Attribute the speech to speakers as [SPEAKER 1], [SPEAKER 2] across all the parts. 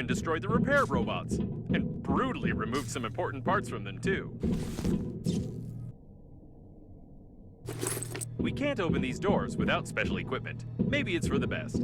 [SPEAKER 1] even destroyed the repair robots, and brutally removed some important parts from them too. We can't open these doors without special equipment. Maybe it's for the best.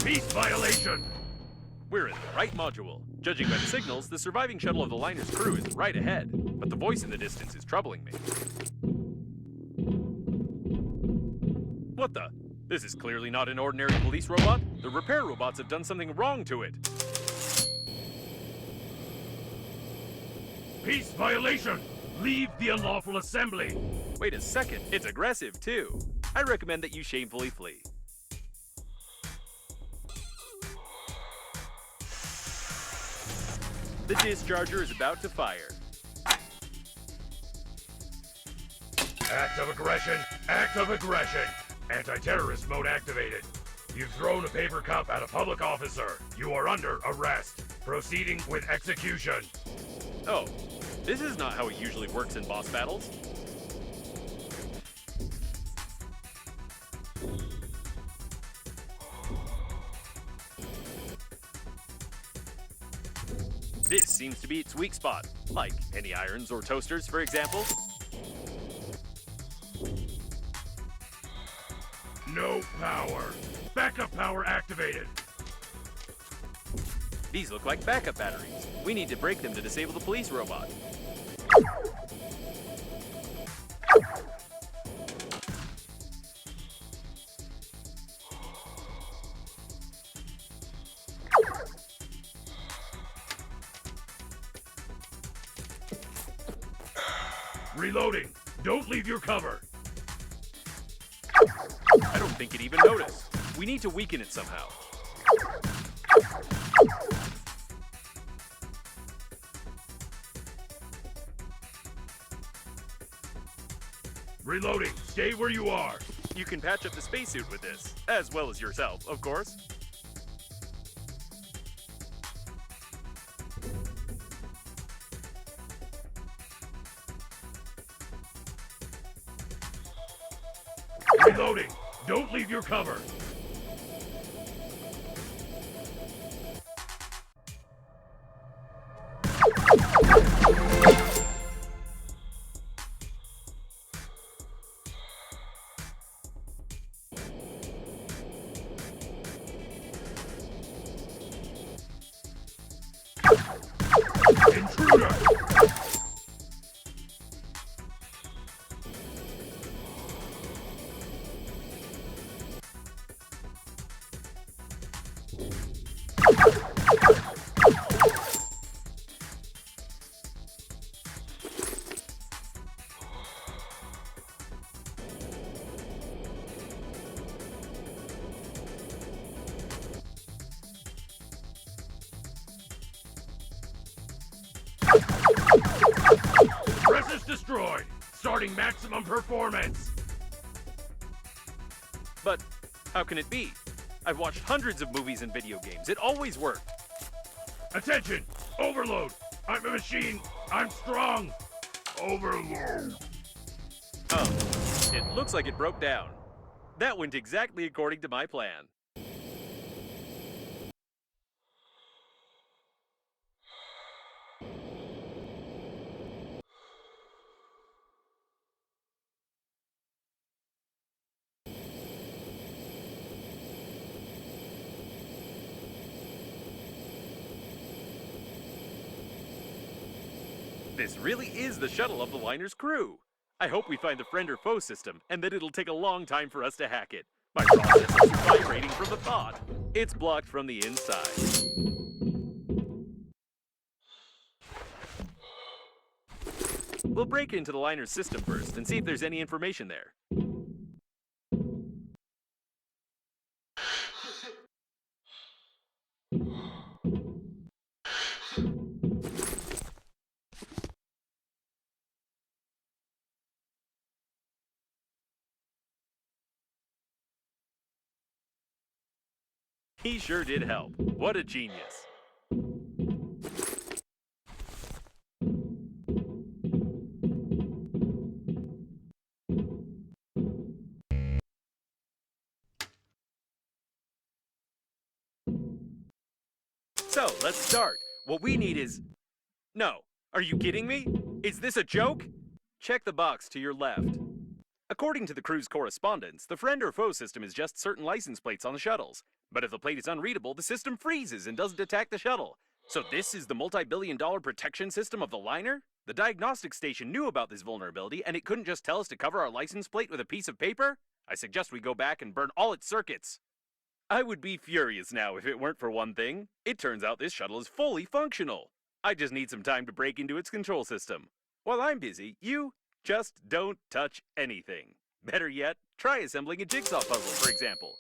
[SPEAKER 2] Peace violation!
[SPEAKER 1] We're in the right module. Judging by the signals, the surviving shuttle of the liner's crew is right ahead, but the voice in the distance is troubling me. What the? This is clearly not an ordinary police robot. The repair robots have done something wrong to it.
[SPEAKER 2] Peace violation! Leave the unlawful assembly!
[SPEAKER 1] Wait a second, it's aggressive too. I recommend that you shamefully flee. The discharger is about to fire.
[SPEAKER 2] Act of aggression! Act of aggression! Anti-terrorist mode activated. You've thrown a paper cup at a public officer. You are under arrest. Proceeding with execution.
[SPEAKER 1] Oh, this is not how it usually works in boss battles. This seems to be its weak spot, like any irons or toasters, for example.
[SPEAKER 2] No power. Backup power activated.
[SPEAKER 1] These look like backup batteries. We need to break them to disable the police robot.
[SPEAKER 2] Reloading. Don't leave your cover.
[SPEAKER 1] I don't think it even noticed. We need to weaken it somehow.
[SPEAKER 2] Reloading. Stay where you are.
[SPEAKER 1] You can patch up the spacesuit with this, as well as yourself, of course.
[SPEAKER 2] Reloading. Don't leave your cover. Intruder! Press is destroyed. Starting maximum performance.
[SPEAKER 1] But how can it be? I've watched hundreds of movies and video games. It always worked.
[SPEAKER 2] Attention! Overload! I'm a machine! I'm strong! Overload!
[SPEAKER 1] Oh, it looks like it broke down. That went exactly according to my plan. This really is the shuttle of the liner's crew. I hope we find the friend or foe system, and that it'll take a long time for us to hack it. My processor is vibrating from the thought. It's blocked from the inside. We'll break into the liner's system first and see if there's any information there. He sure did help. What a genius. So, let's start. What we need is... No. Are you kidding me? Is this a joke? Check the box to your left. According to the crew's correspondence, the friend or foe system is just certain license plates on the shuttles. But if the plate is unreadable, the system freezes and doesn't attack the shuttle. So this is the multi-billion-dollar protection system of the liner? The diagnostic station knew about this vulnerability, and it couldn't just tell us to cover our license plate with a piece of paper? I suggest we go back and burn all its circuits. I would be furious now if it weren't for one thing. It turns out this shuttle is fully functional. I just need some time to break into its control system. While I'm busy, you just don't touch anything. Better yet, try assembling a jigsaw puzzle, for example.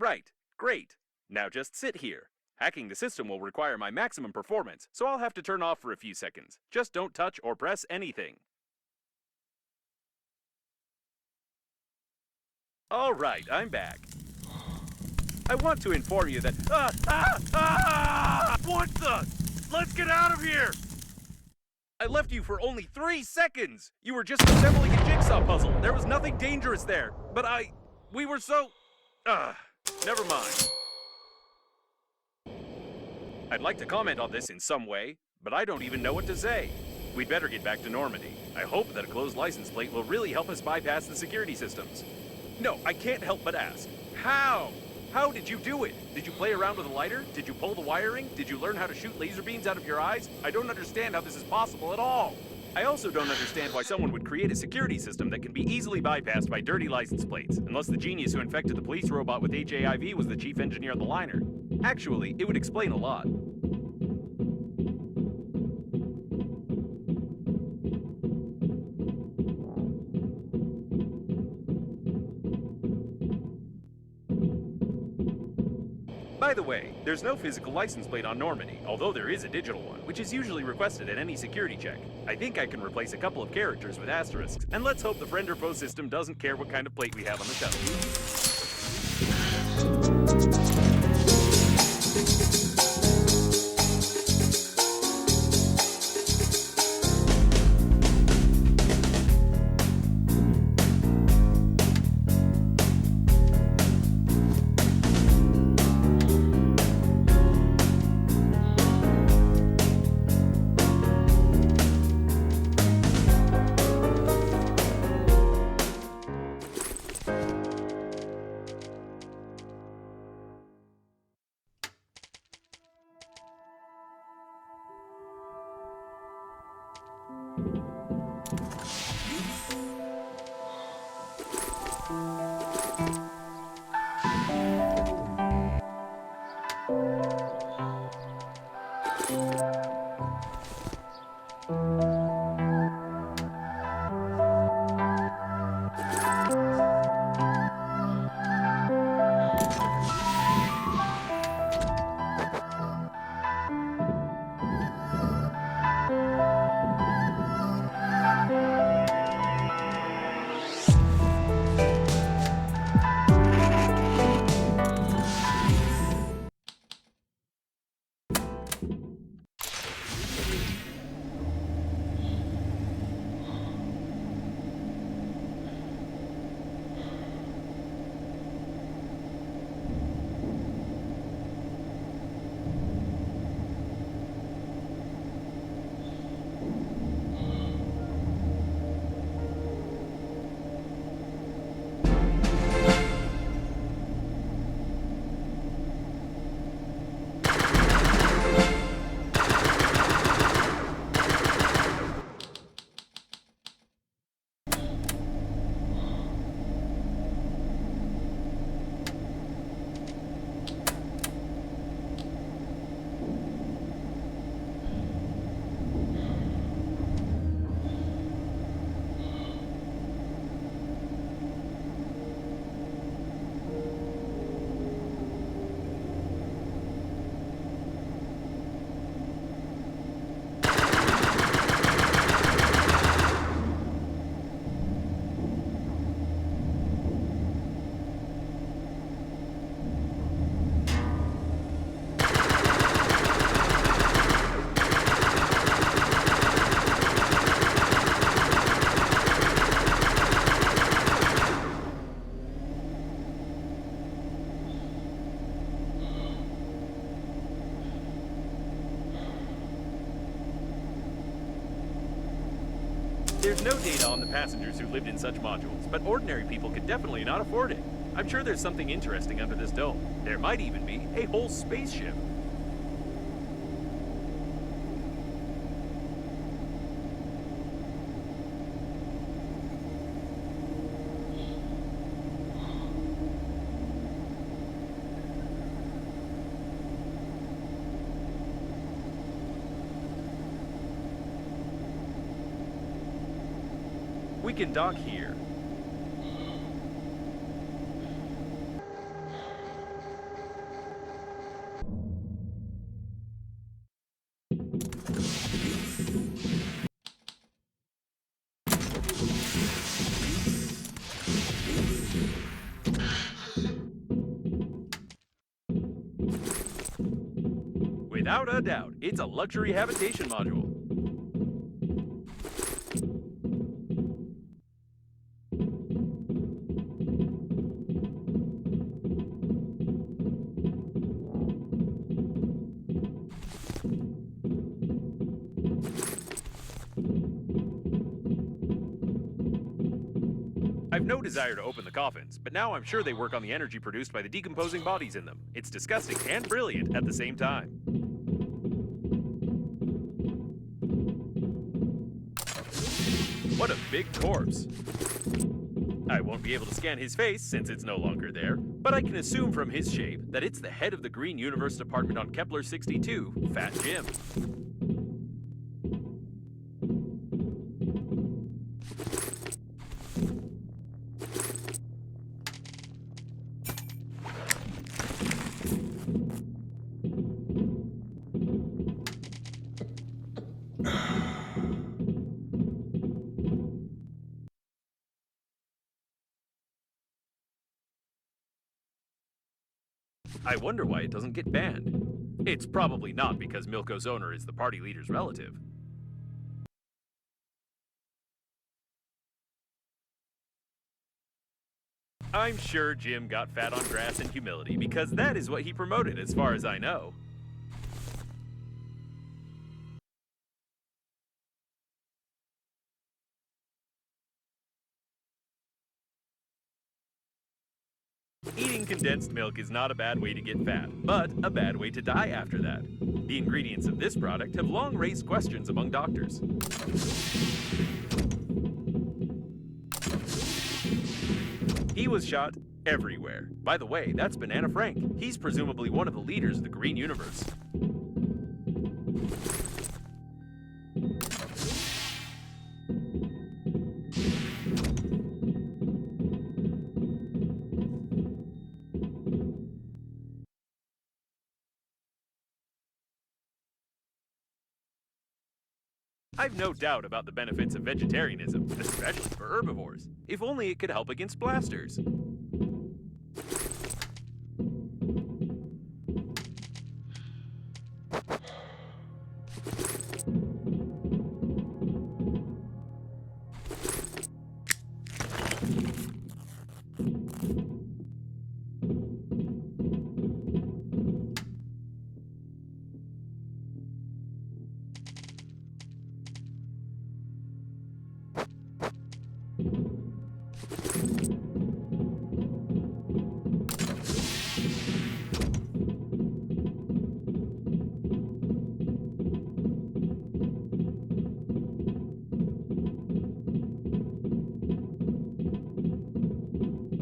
[SPEAKER 1] Right, great. Now just sit here. Hacking the system will require my maximum performance, so I'll have to turn off for a few seconds. Just don't touch or press anything. Alright, I'm back. I want to inform you that... What the? Let's get out of here! I left you for only 3 seconds! You were just assembling a jigsaw puzzle. There was nothing dangerous there. But we were so... never mind. I'd like to comment on this in some way, but I don't even know what to say. We'd better get back to Normandy. I hope that a closed license plate will really help us bypass the security systems. No, I can't help but ask. How? How did you do it? Did you play around with a lighter? Did you pull the wiring? Did you learn how to shoot laser beams out of your eyes? I don't understand how this is possible at all. I also don't understand why someone would create a security system that can be easily bypassed by dirty license plates, unless the genius who infected the police robot with HAIV was the chief engineer of the liner. Actually, it would explain a lot. By the way, there's no physical license plate on Normandy, although there is a digital one, which is usually requested at any security check. I think I can replace a couple of characters with asterisks, and let's hope the friend or foe system doesn't care what kind of plate we have on the shuttle. There's no data on the passengers who lived in such modules, but ordinary people could definitely not afford it. I'm sure there's something interesting under this dome. There might even be a whole spaceship. We can dock here. Without a doubt, it's a luxury habitation module. I've no desire to open the coffins, but now I'm sure they work on the energy produced by the decomposing bodies in them. It's disgusting and brilliant at the same time. What a big corpse. I won't be able to scan his face since it's no longer there, but I can assume from his shape that it's the head of the Green Universe Department on Kepler 62, Fat Jim. I wonder why it doesn't get banned. It's probably not because Milko's owner is the party leader's relative. I'm sure Jim got fat on grass and humility because that is what he promoted as far as I know. Eating condensed milk is not a bad way to get fat, but a bad way to die after that. The ingredients of this product have long raised questions among doctors. He was shot everywhere. By the way, that's Banana Frank. He's presumably one of the leaders of the Green Universe. I've no doubt about the benefits of vegetarianism, especially for herbivores. If only it could help against blasters.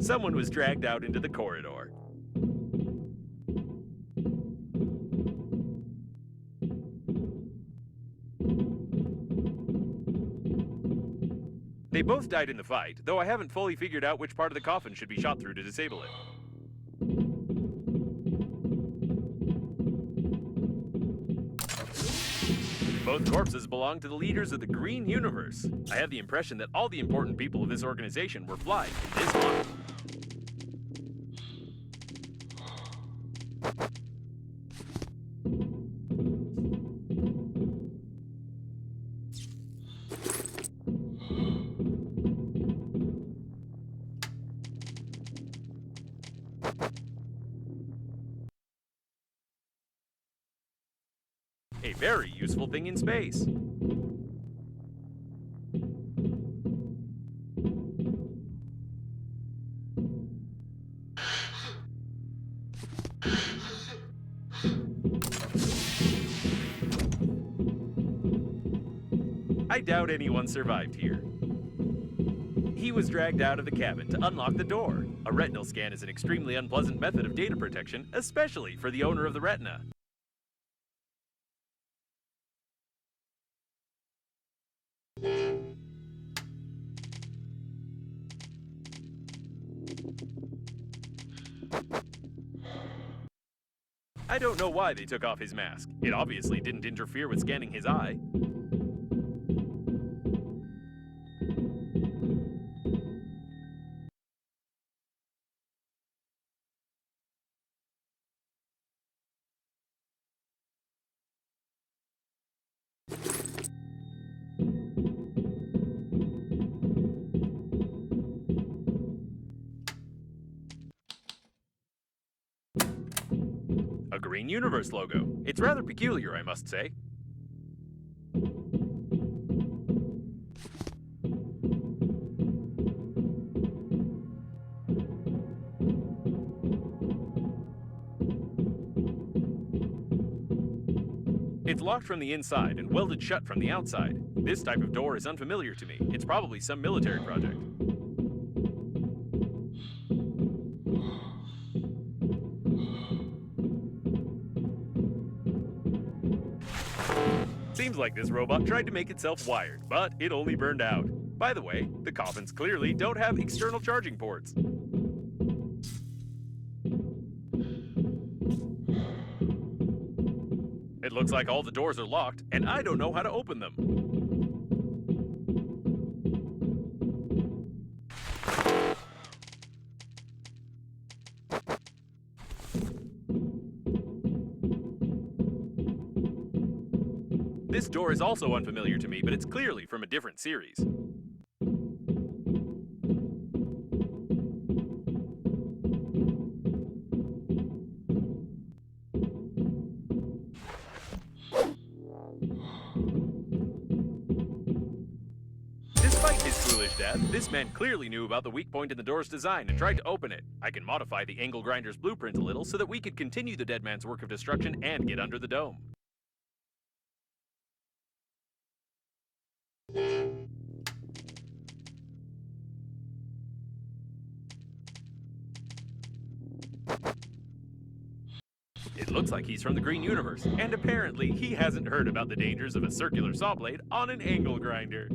[SPEAKER 1] Someone was dragged out into the corridor. They both died in the fight, though I haven't fully figured out which part of the coffin should be shot through to disable it. Both corpses belong to the leaders of the Green Universe. I have the impression that all the important people of this organization were flied in this month. A very useful thing in space. I doubt anyone survived here. He was dragged out of the cabin to unlock the door. A retinal scan is an extremely unpleasant method of data protection, especially for the owner of the retina. I don't know why they took off his mask. It obviously didn't interfere with scanning his eye. Green Universe logo. It's rather peculiar, I must say. It's locked from the inside and welded shut from the outside. This type of door is unfamiliar to me. It's probably some military project. Seems like this robot tried to make itself wired, but it only burned out. By the way, the coffins clearly don't have external charging ports. It looks like all the doors are locked, and I don't know how to open them. This door is also unfamiliar to me, but it's clearly from a different series. Despite his foolish death, this man clearly knew about the weak point in the door's design and tried to open it. I can modify the angle grinder's blueprint a little so that we could continue the dead man's work of destruction and get under the dome. It looks like he's from the Green Universe, and apparently he hasn't heard about the dangers of a circular saw blade on an angle grinder.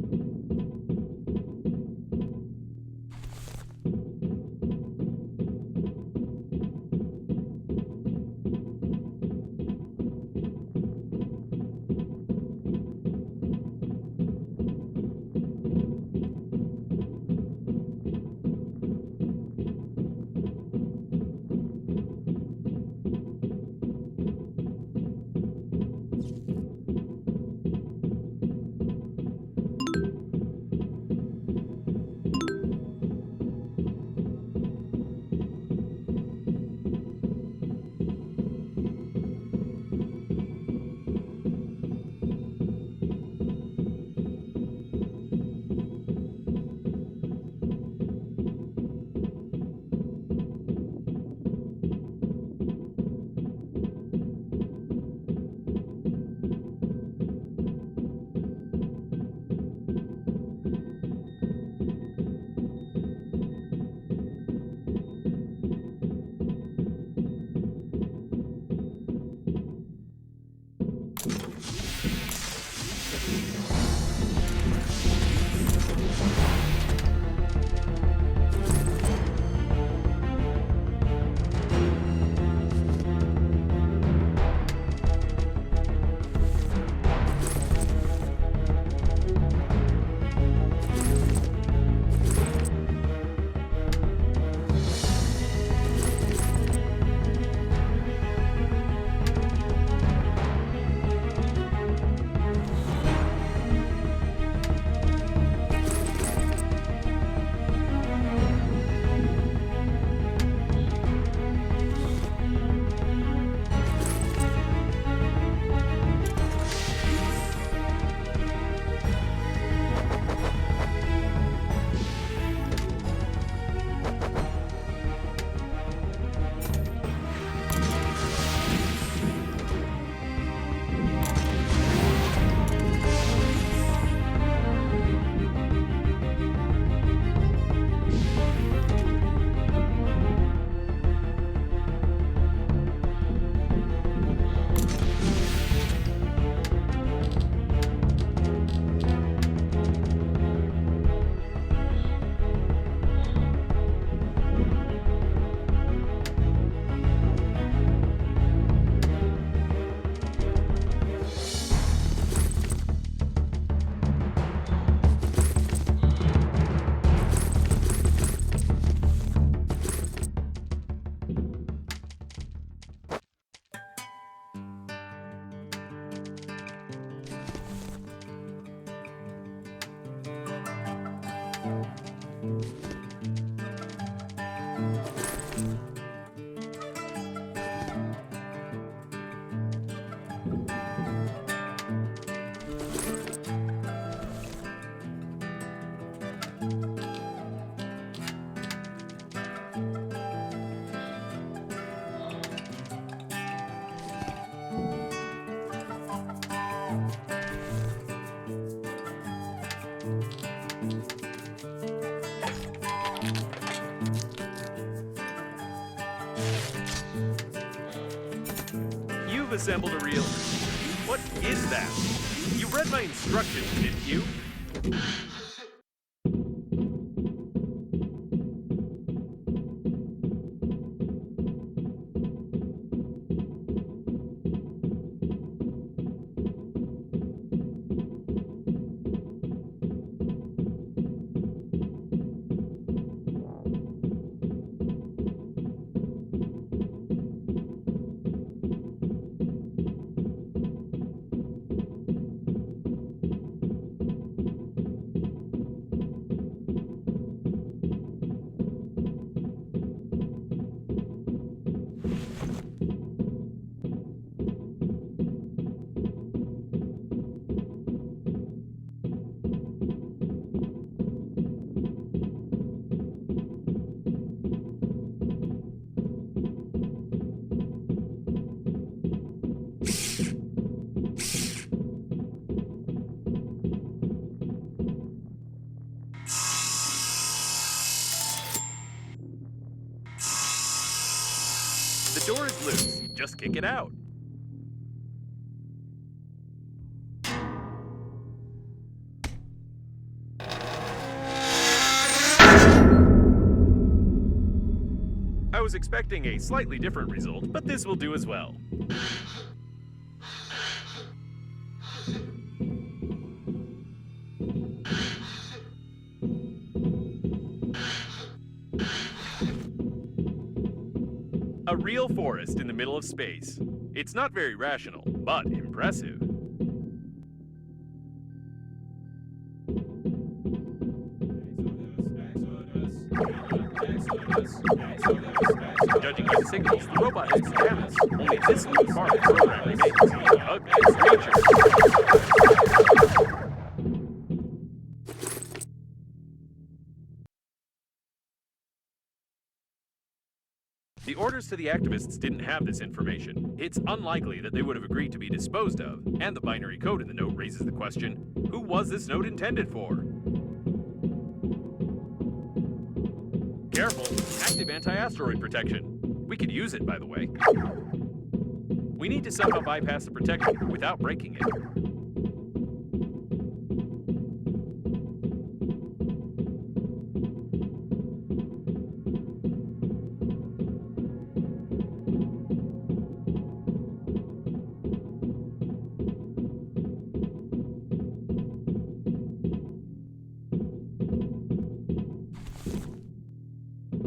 [SPEAKER 1] assembled a real... What is that? You read my instructions, didn't you? The door is loose. Just kick it out. I was expecting a slightly different result, but this will do as well. A real forest in the middle of space. It's not very rational, but impressive. Judging by the signals, the robot has been damaged. Only this little part of the program remains. The ugliest creature. The orders to the activists didn't have this information. It's unlikely that they would have agreed to be disposed of, and the binary code in the note raises the question, who was this note intended for? Careful, active anti-asteroid protection. We could use it, by the way. We need to somehow bypass the protection without breaking it.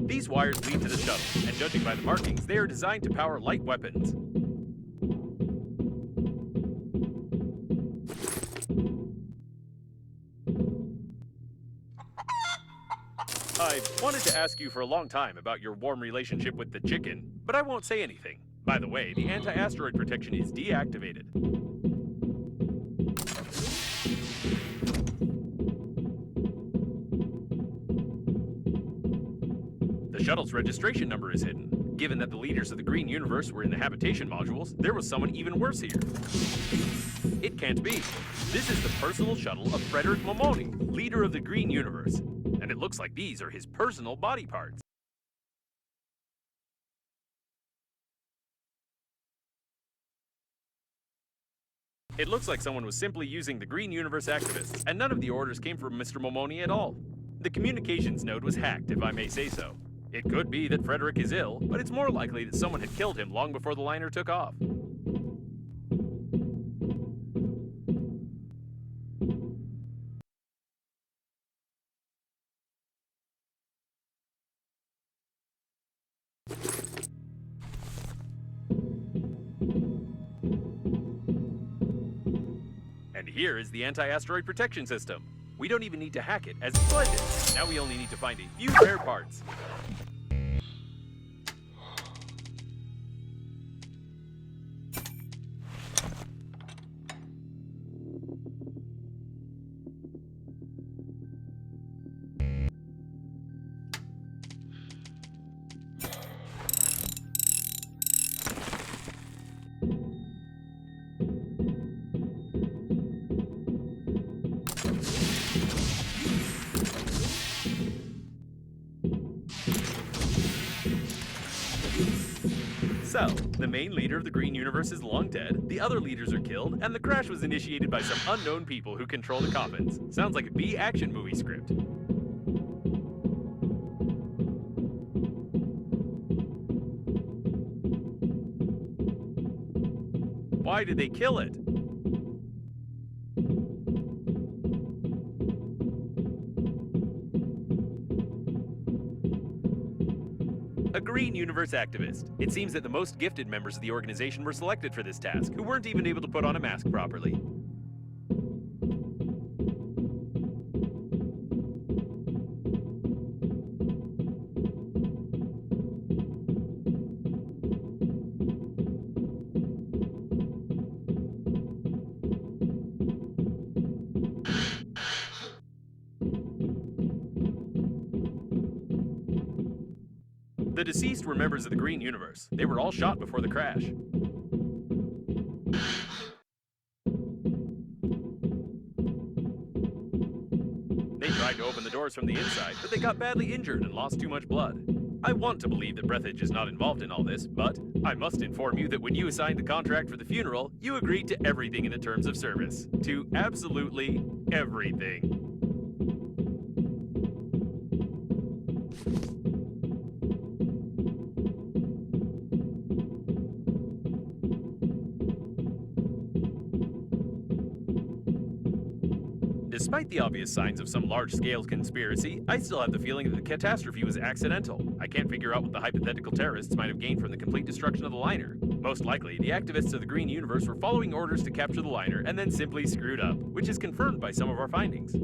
[SPEAKER 1] These wires lead to the shuttle, and judging by the markings, they are designed to power light weapons. I've wanted to ask you for a long time about your warm relationship with the chicken, but I won't say anything. By the way, the anti-asteroid protection is deactivated. The shuttle's registration number is hidden. Given that the leaders of the Green Universe were in the habitation modules, there was someone even worse here. It can't be. This is the personal shuttle of Frederick Momoni, leader of the Green Universe. And it looks like these are his personal body parts. It looks like someone was simply using the Green Universe activists, and none of the orders came from Mr. Momoni at all. The communications node was hacked, if I may say so. It could be that Frederick is ill, but it's more likely that someone had killed him long before the liner took off. And here is the anti-asteroid protection system. We don't even need to hack it, as it's blended. Now we only need to find a few rare parts. So, the main leader of the Green Universe is long dead, the other leaders are killed, and the crash was initiated by some unknown people who control the coffins. Sounds like a B action movie script. Why did they kill it? A Green Universe activist. It seems that the most gifted members of the organization were selected for this task, who weren't even able to put on a mask properly. The deceased were members of the Green Universe. They were all shot before the crash. They tried to open the doors from the inside, but they got badly injured and lost too much blood. I want to believe that Breathedge is not involved in all this, but I must inform you that when you assigned the contract for the funeral, you agreed to everything in the terms of service. To absolutely everything. Despite the obvious signs of some large-scale conspiracy, I still have the feeling that the catastrophe was accidental. I can't figure out what the hypothetical terrorists might have gained from the complete destruction of the liner. Most likely, the activists of the Green Universe were following orders to capture the liner and then simply screwed up, which is confirmed by some of our findings.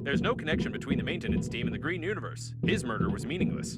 [SPEAKER 1] There's no connection between the maintenance team and the Green Universe. His murder was meaningless.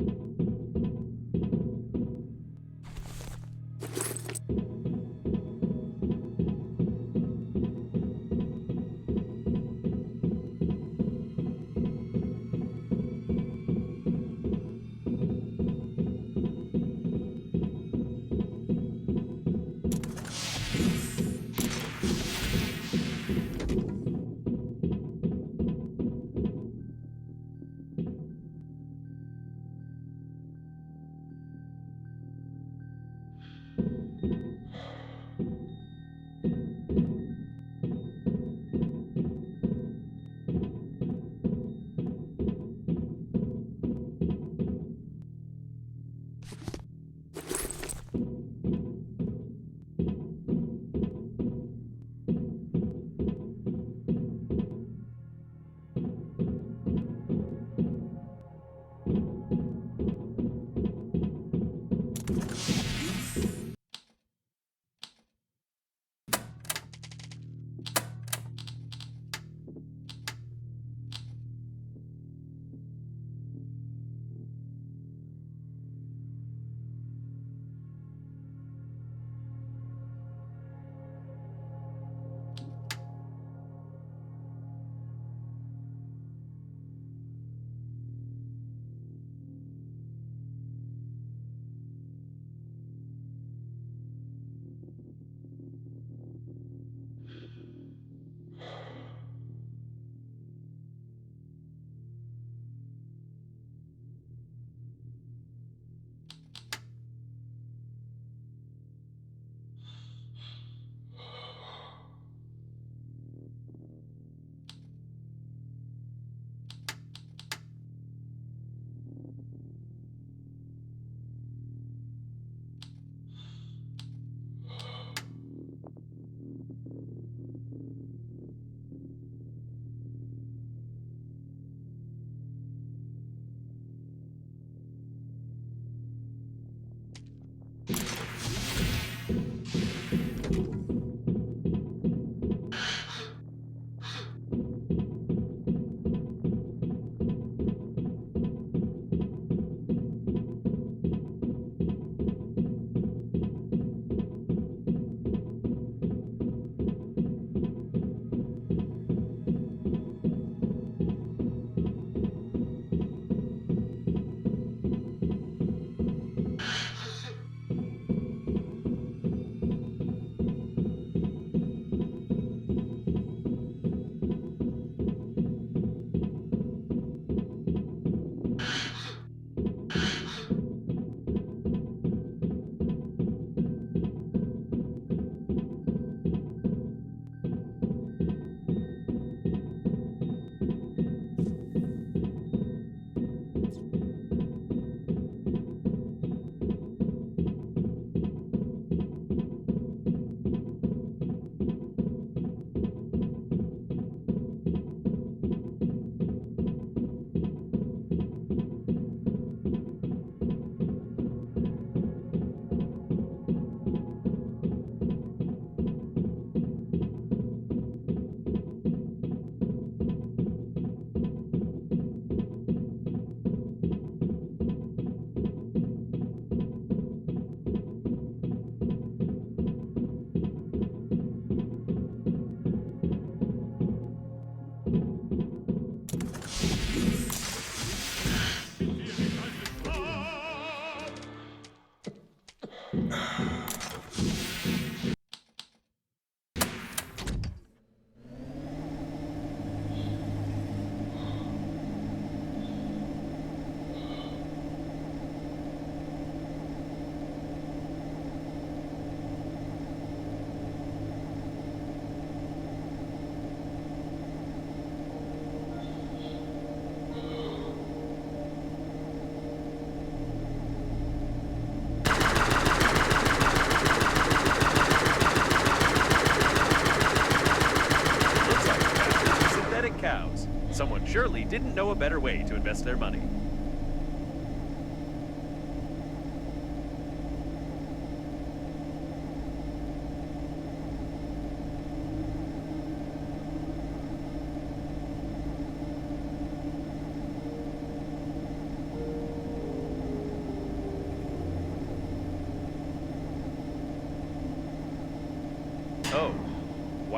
[SPEAKER 1] Someone surely didn't know a better way to invest their money.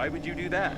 [SPEAKER 1] Why would you do that?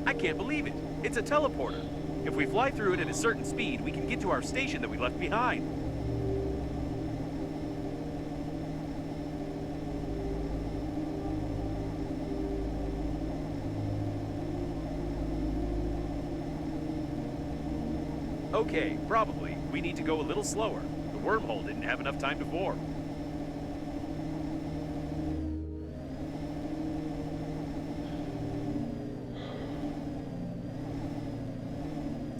[SPEAKER 1] I can't believe it. It's a teleporter. If we fly through it at a certain speed, we can get to our station that we left behind. Okay, probably. We need to go a little slower. The wormhole didn't have enough time to form.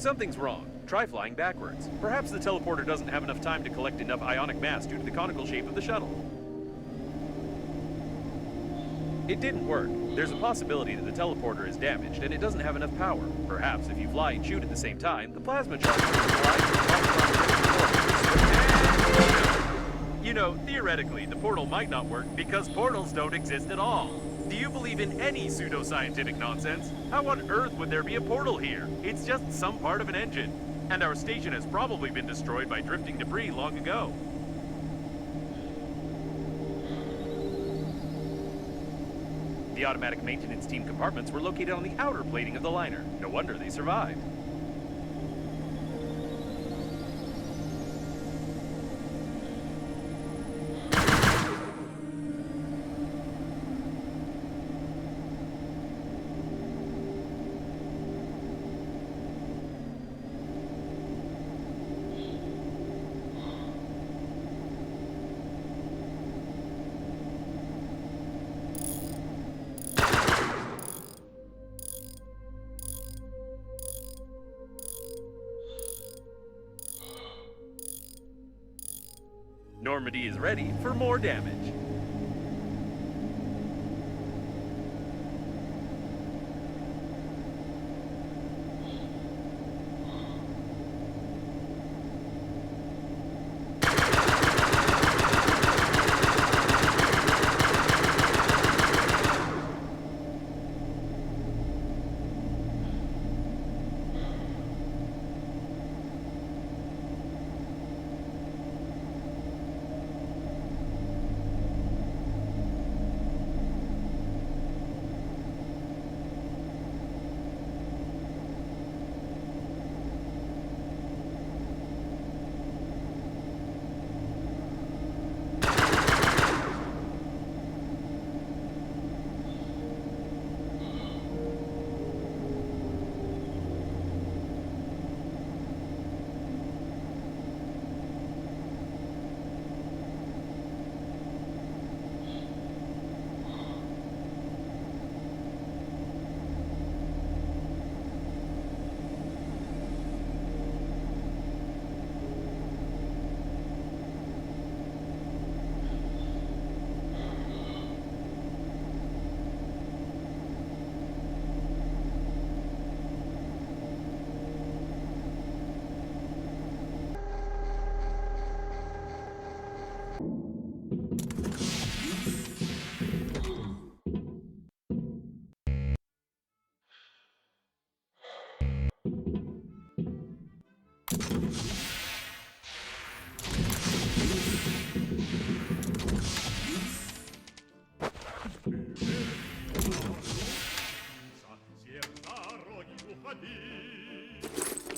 [SPEAKER 1] Something's wrong. Try flying backwards. Perhaps the teleporter doesn't have enough time to collect enough ionic mass due to the conical shape of the shuttle. It didn't work. There's a possibility that the teleporter is damaged and it doesn't have enough power. Perhaps if you fly and shoot at the same time, the plasma charge will collide. You know, theoretically, the portal might not work because portals don't exist at all. Do you believe in any pseudoscientific nonsense? How on earth would there be a portal here? It's just some part of an engine. And our station has probably been destroyed by drifting debris long ago. The automatic maintenance team compartments were located on the outer plating of the liner. No wonder they survived. Normandy is ready for more damage.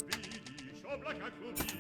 [SPEAKER 3] Widzisz w oblakach chlubica.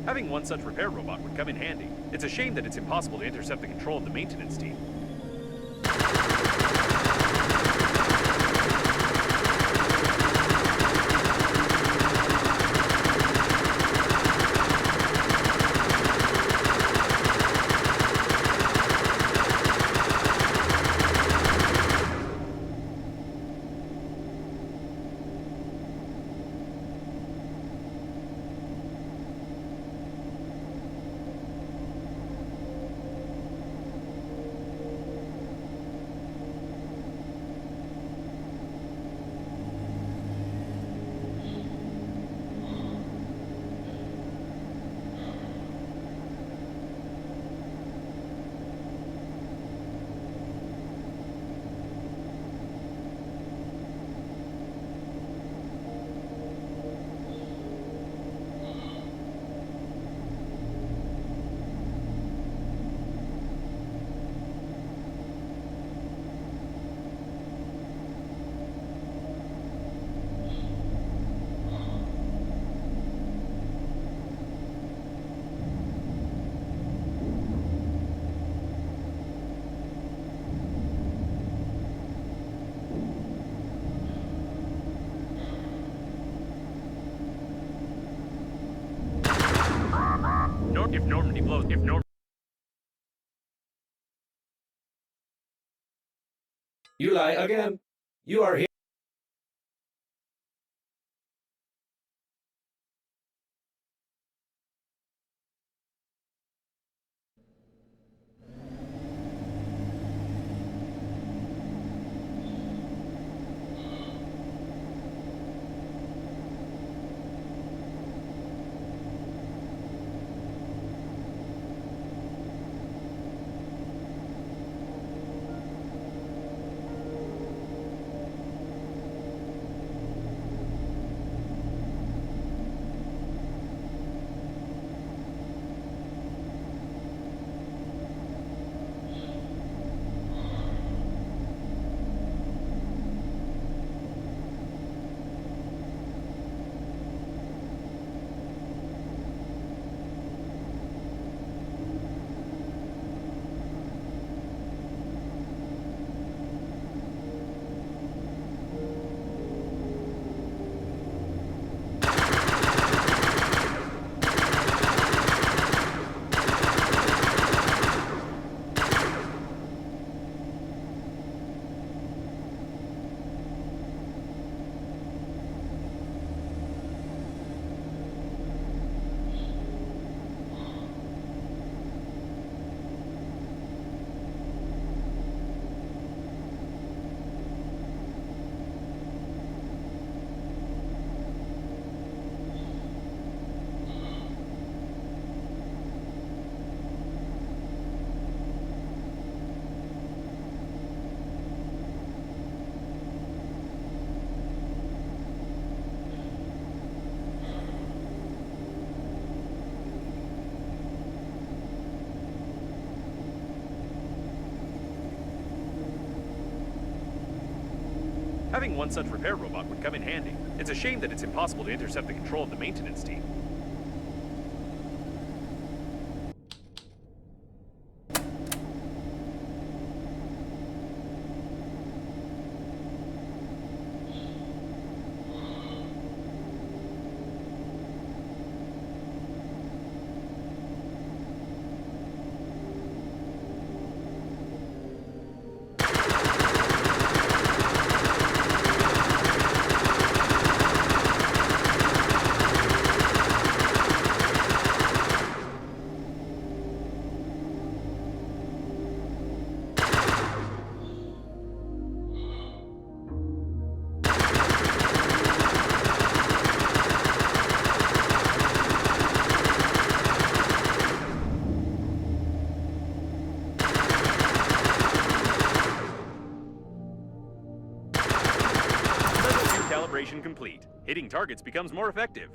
[SPEAKER 1] Having one such repair robot would come in handy. It's a shame that it's impossible to intercept the control of the maintenance team. If Normandy blows,
[SPEAKER 4] You lie again. You are here.
[SPEAKER 1] Having one such repair robot would come in handy. It's a shame that it's impossible to intercept the control of the maintenance team. Calibration complete. Hitting targets becomes more effective.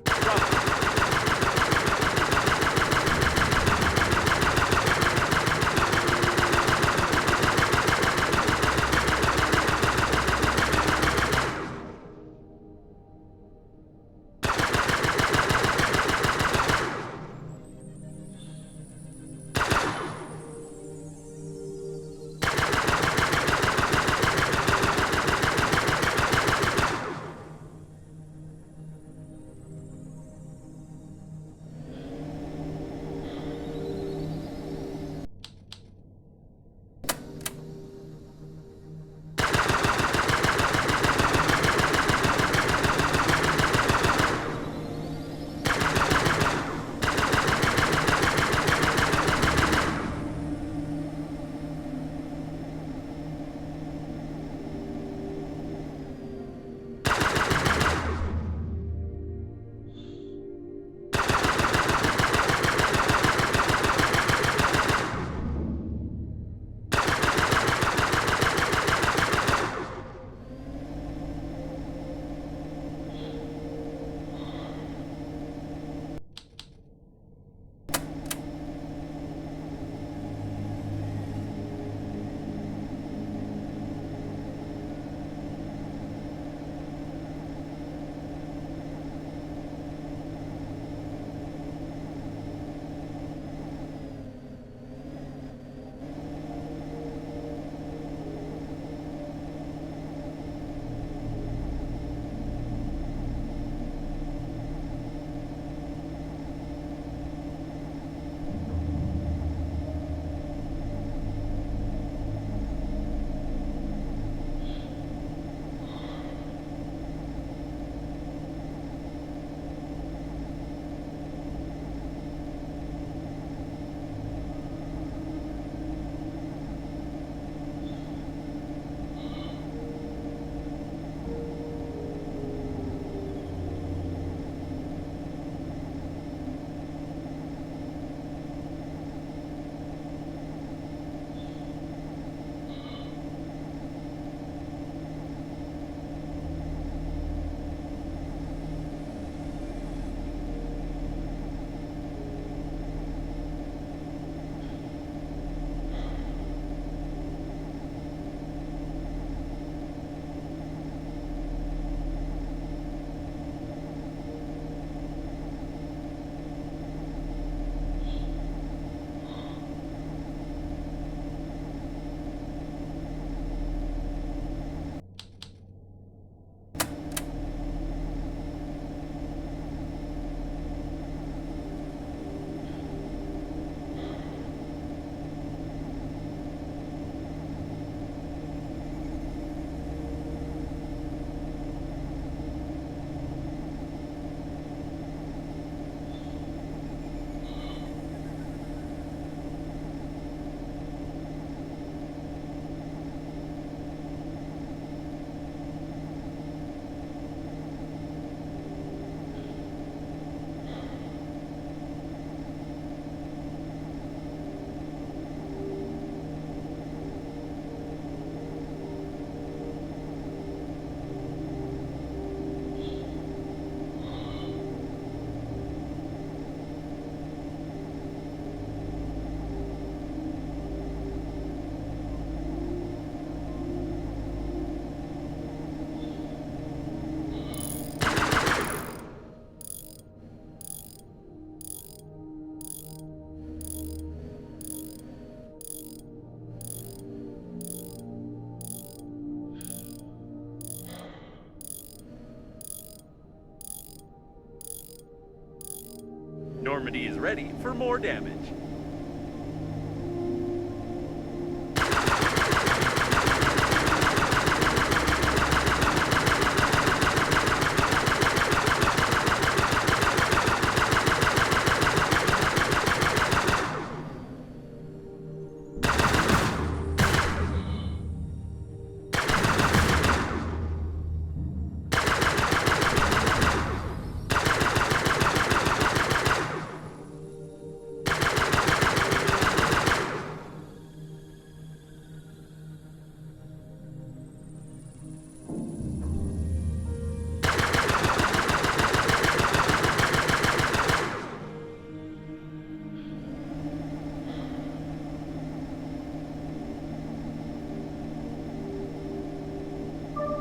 [SPEAKER 1] Normandy is ready for more damage.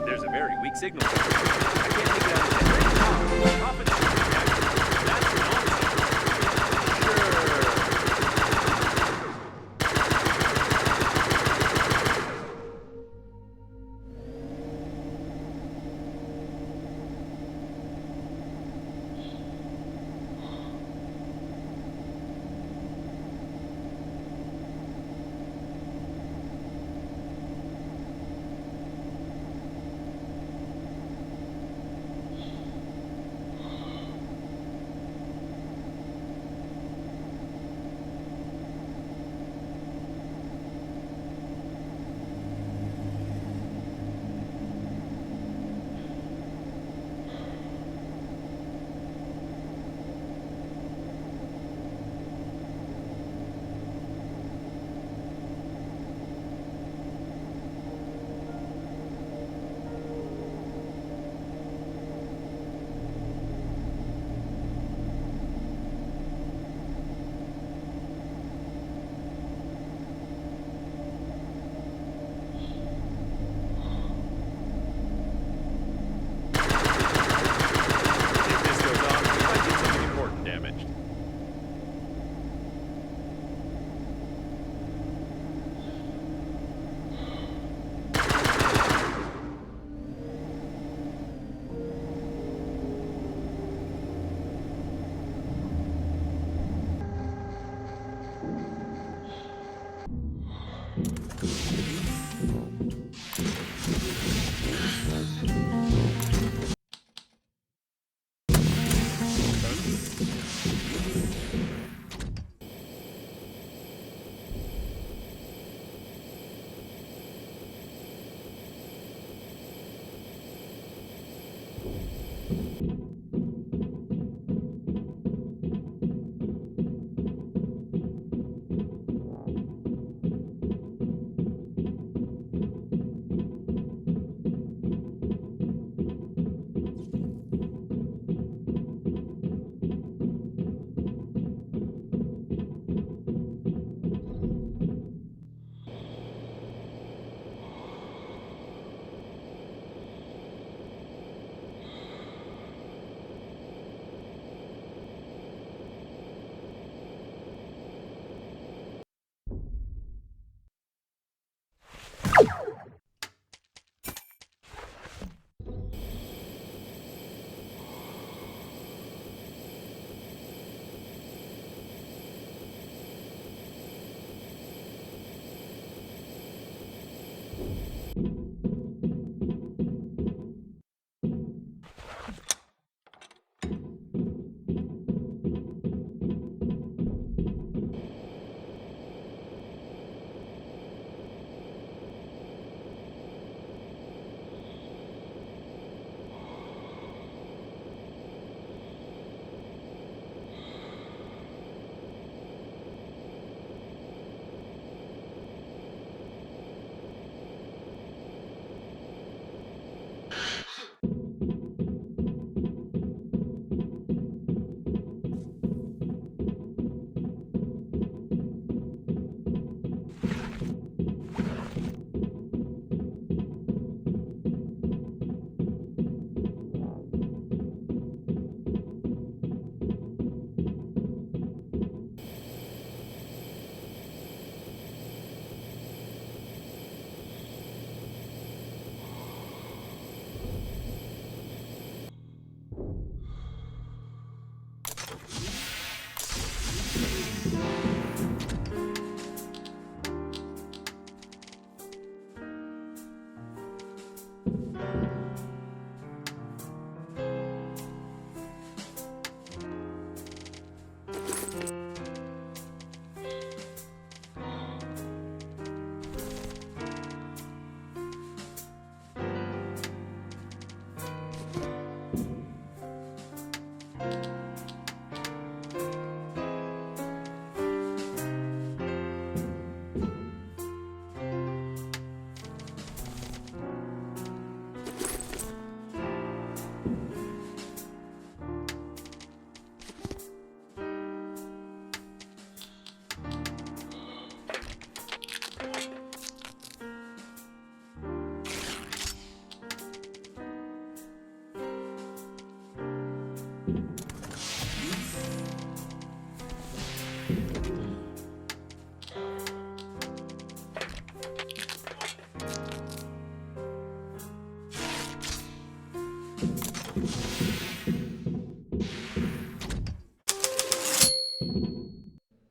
[SPEAKER 1] There's a very weak signal. I can't make it out of that. Profits should be taxed. That's nonsense. Sure. If this goes on, we might get something important damaged.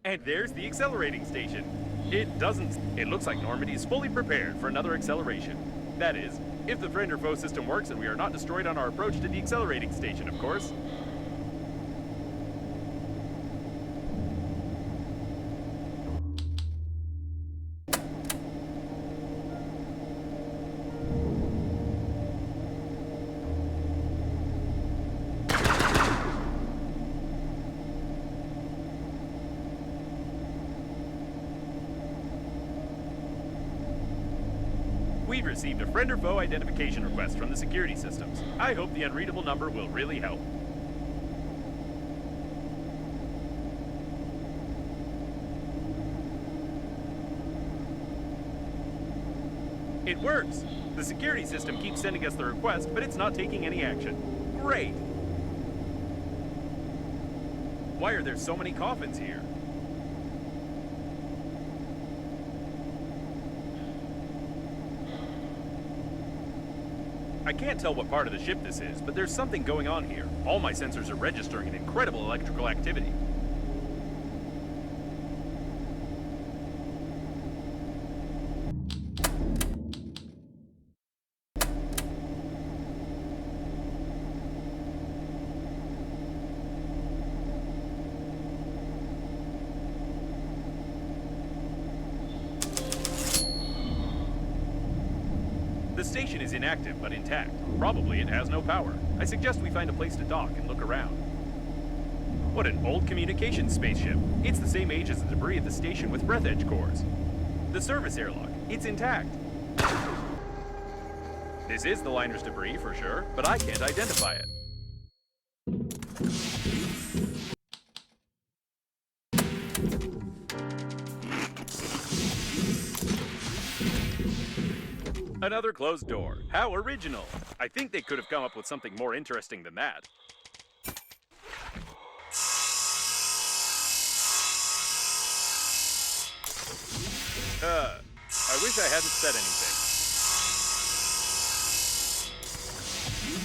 [SPEAKER 1] And there's the accelerating station. It looks like Normandy is fully prepared for another acceleration. That is, if the friend or foe system works and we are not destroyed on our approach to the accelerating station, of course. We've received a friend or foe identification request from the security systems. I hope the unreadable number will really help. It works! The security system keeps sending us the request, but it's not taking any action. Great! Why are there so many coffins here? I can't tell what part of the ship this is, but there's something going on here. All my sensors are registering an incredible electrical activity. The station is inactive but intact. Probably it has no power. I suggest we find a place to dock and look around. What an old communications spaceship. It's the same age as the debris at the station with Breathedge cores. The service airlock, it's intact. This is the liner's debris for sure, but I can't identify it. Another closed door. How original. I think they could have come up with something more interesting than that. I wish I hadn't said anything.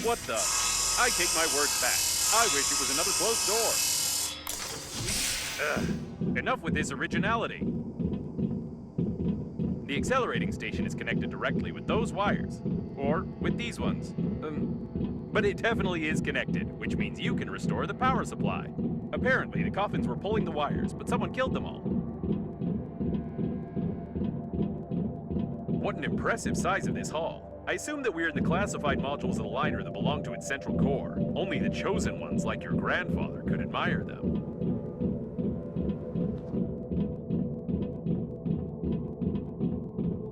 [SPEAKER 1] What the? I take my words back. I wish it was another closed door. Enough with this originality. The accelerating station is connected directly with those wires. Or with these ones. But it definitely is connected, which means you can restore the power supply. Apparently, the coffins were pulling the wires, but someone killed them all. What an impressive size of this hall. I assume that we're in the classified modules of the liner that belong to its central core. Only the chosen ones, like your grandfather, could admire them.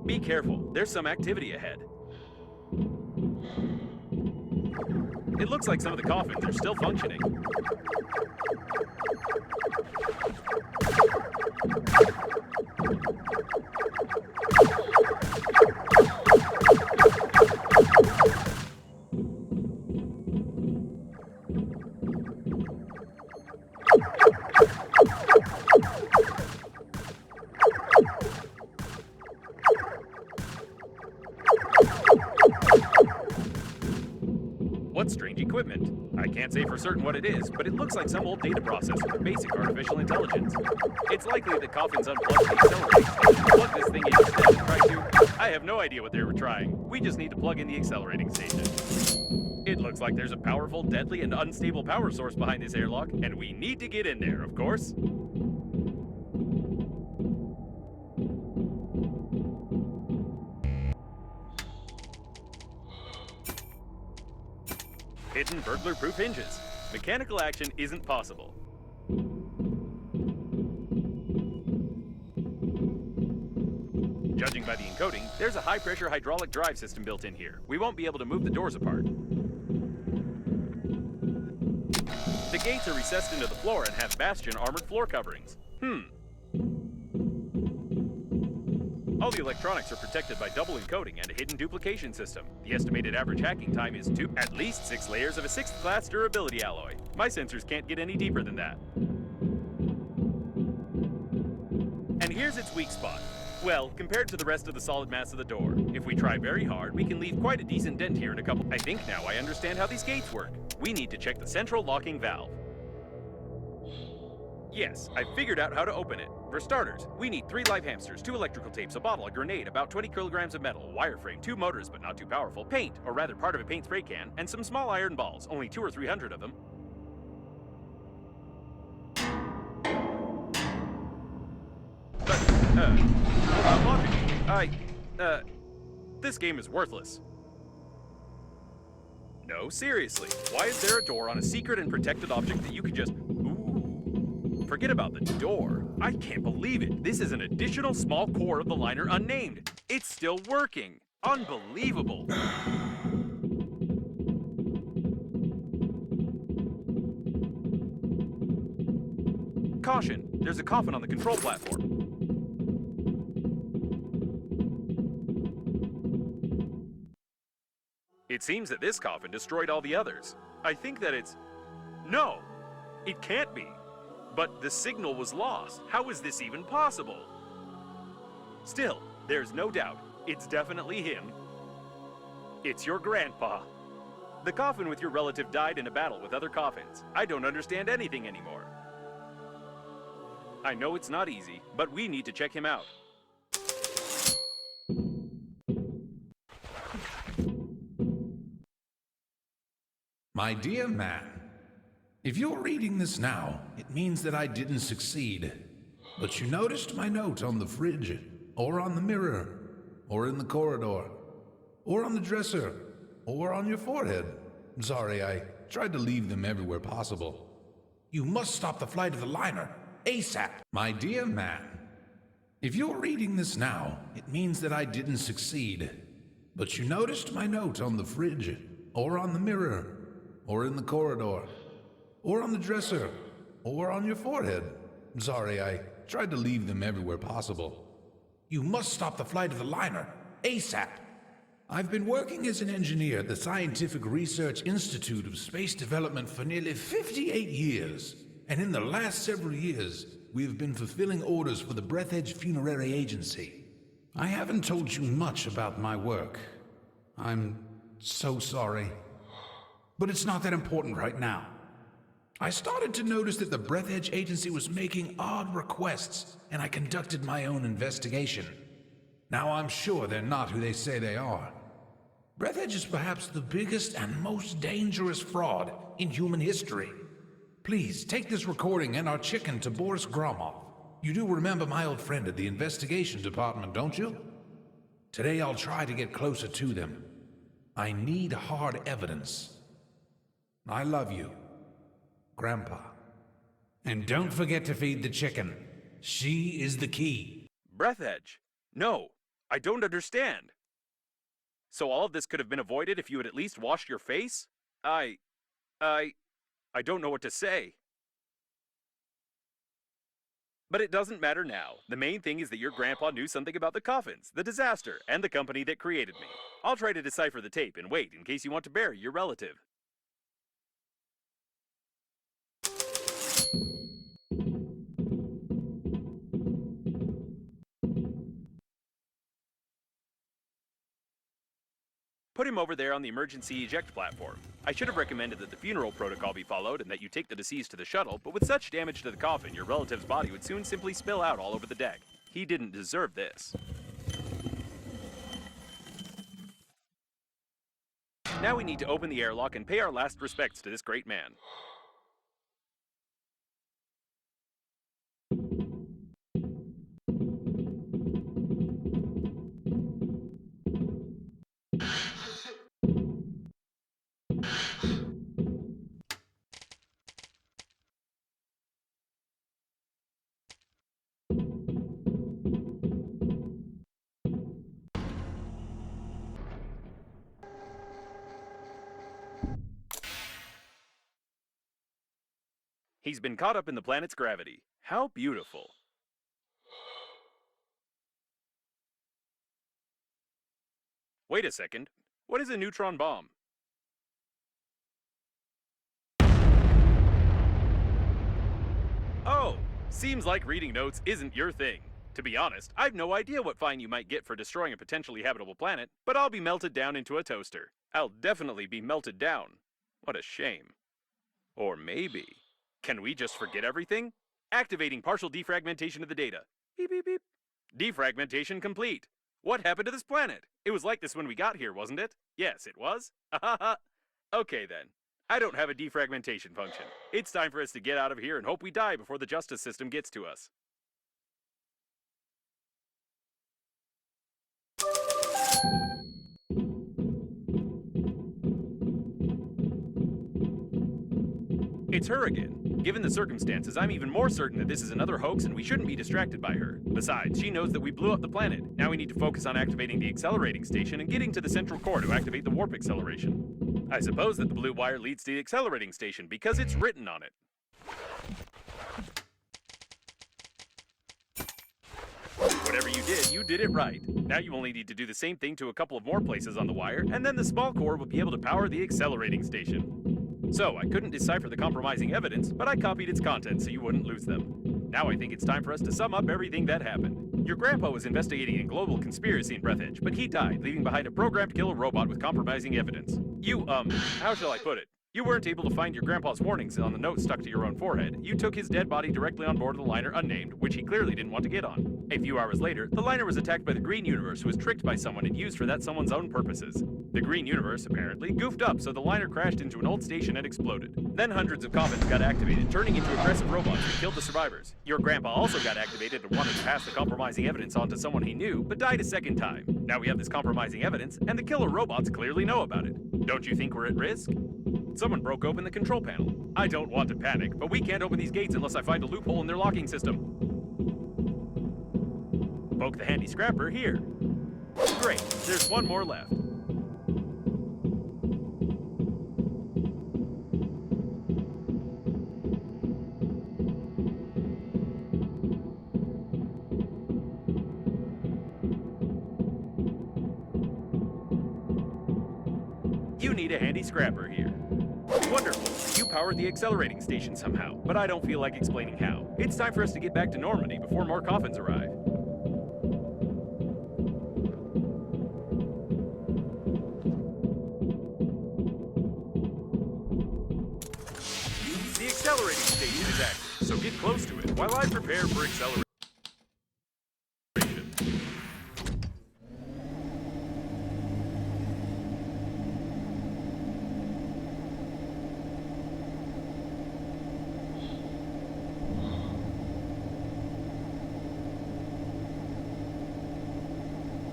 [SPEAKER 1] Be careful, there's some activity ahead. It looks like some of the coffins are still functioning. What strange equipment? I can't say for certain what it is, but it looks like some old data processor with basic artificial intelligence. It's likely that Coffins unplugged the accelerating station to plug this thing in instead and try to... I have no idea what they were trying. We just need to plug in the accelerating station. It looks like there's a powerful, deadly, and unstable power source behind this airlock, and we need to get in there, of course. Hidden burglar-proof hinges. Mechanical action isn't possible. Judging by the encoding, there's a high-pressure hydraulic drive system built in here. We won't be able to move the doors apart. The gates are recessed into the floor and have bastion armored floor coverings. Oh, All the electronics are protected by double encoding and a hidden duplication system. The estimated average hacking time is at least 6 layers of a 6th class durability alloy. My sensors can't get any deeper than that. And here's its weak spot. Well, compared to the rest of the solid mass of the door, if we try very hard, we can leave quite a decent dent here in a couple. I think now I understand how these gates work. We need to check the central locking valve. Yes, I figured out how to open it. For starters, we need 3 live hamsters, 2 electrical tapes, a bottle, a grenade, about 20 kilograms of metal, a wireframe, 2 motors but not too powerful, paint, or rather part of a paint spray can, and some small iron balls, only 200 or 300 of them. But, this game is worthless. No, seriously, why is there a door on a secret and protected object that you could just... Ooh. Forget about the door. I can't believe it. This is an additional small core of the liner unnamed. It's still working. Unbelievable. Caution, there's a coffin on the control platform. It seems that this coffin destroyed all the others. I think that it's... No! It can't be. But the signal was lost. How is this even possible? Still, there's no doubt. It's definitely him. It's your grandpa. The coffin with your relative died in a battle with other coffins. I don't understand anything anymore. I know it's not easy, but we need to check him out.
[SPEAKER 5] My dear man, if you're reading this now, it means that I didn't succeed. But you noticed my note on the fridge, or on the mirror, or in the corridor, or on the dresser, or on your forehead. Sorry, I tried to leave them everywhere possible. You must stop the flight of the liner, ASAP. My dear man, if you're reading this now, it means that I didn't succeed. But you noticed my note on the fridge, or on the mirror, or in the corridor, or on the dresser, or on your forehead. Sorry, I tried to leave them everywhere possible. You must stop the flight of the liner, ASAP. I've been working as an engineer at the Scientific Research Institute of Space Development for nearly 58 years. And in the last several years, we have been fulfilling orders for the Breathedge Funerary Agency. I haven't told you much about my work. I'm so sorry. But it's not that important right now. I started to notice that the Breathedge Agency was making odd requests, and I conducted my own investigation. Now I'm sure they're not who they say they are. Breathedge is perhaps the biggest and most dangerous fraud in human history. Please, take this recording and our chicken to Boris Gromov. You do remember my old friend at the investigation department, don't you? Today I'll try to get closer to them. I need hard evidence. I love you, Grandpa. And don't forget to feed the chicken. She is the key.
[SPEAKER 1] Breathedge? No, I don't understand. So all of this could have been avoided if you had at least washed your face? I don't know what to say. But it doesn't matter now. The main thing is that your grandpa knew something about the coffins, the disaster, and the company that created me. I'll try to decipher the tape and wait in case you want to bury your relative. Put him over there on the emergency eject platform. I should have recommended that the funeral protocol be followed and that you take the deceased to the shuttle, but with such damage to the coffin, your relative's body would soon simply spill out all over the deck. He didn't deserve this. Now we need to open the airlock and pay our last respects to this great man. He's been caught up in the planet's gravity. How beautiful. Wait a second. What is a neutron bomb? Oh, seems like reading notes isn't your thing. To be honest, I've no idea what fine you might get for destroying a potentially habitable planet, but I'll be melted down into a toaster. I'll definitely be melted down. What a shame. Or maybe, can we just forget everything? Activating partial defragmentation of the data. Beep, beep, beep. Defragmentation complete. What happened to this planet? It was like this when we got here, wasn't it? Yes, it was. Okay then. I don't have a defragmentation function. It's time for us to get out of here and hope we die before the justice system gets to us. It's her again. Given the circumstances, I'm even more certain that this is another hoax and we shouldn't be distracted by her. Besides, she knows that we blew up the planet. Now we need to focus on activating the accelerating station and getting to the central core to activate the warp acceleration. I suppose that the blue wire leads to the accelerating station because it's written on it. Whatever you did it right. Now you only need to do the same thing to a couple of more places on the wire, and then the small core will be able to power the accelerating station. So, I couldn't decipher the compromising evidence, but I copied its contents so you wouldn't lose them. Now I think it's time for us to sum up everything that happened. Your grandpa was investigating a global conspiracy in Breathedge, but he died, leaving behind a programmed killer robot with compromising evidence. How shall I put it? You weren't able to find your grandpa's warnings on the note stuck to your own forehead. You took his dead body directly on board of the liner unnamed, which he clearly didn't want to get on. A few hours later, the liner was attacked by the Green Universe, who was tricked by someone and used for that someone's own purposes. The Green Universe, apparently, goofed up, so the liner crashed into an old station and exploded. Then hundreds of coffins got activated, turning into aggressive robots who killed the survivors. Your grandpa also got activated and wanted to pass the compromising evidence on to someone he knew, but died a second time. Now we have this compromising evidence, and the killer robots clearly know about it. Don't you think we're at risk? Someone broke open the control panel. I don't want to panic, but we can't open these gates unless I find a loophole in their locking system. Poke the handy scrapper here. Great, there's one more left. You need a handy scrapper here. Wonderful. You powered the accelerating station somehow, but I don't feel like explaining how. It's time for us to get back to Normandy before more coffins arrive. The accelerating station is active, so get close to it while I prepare for acceleration.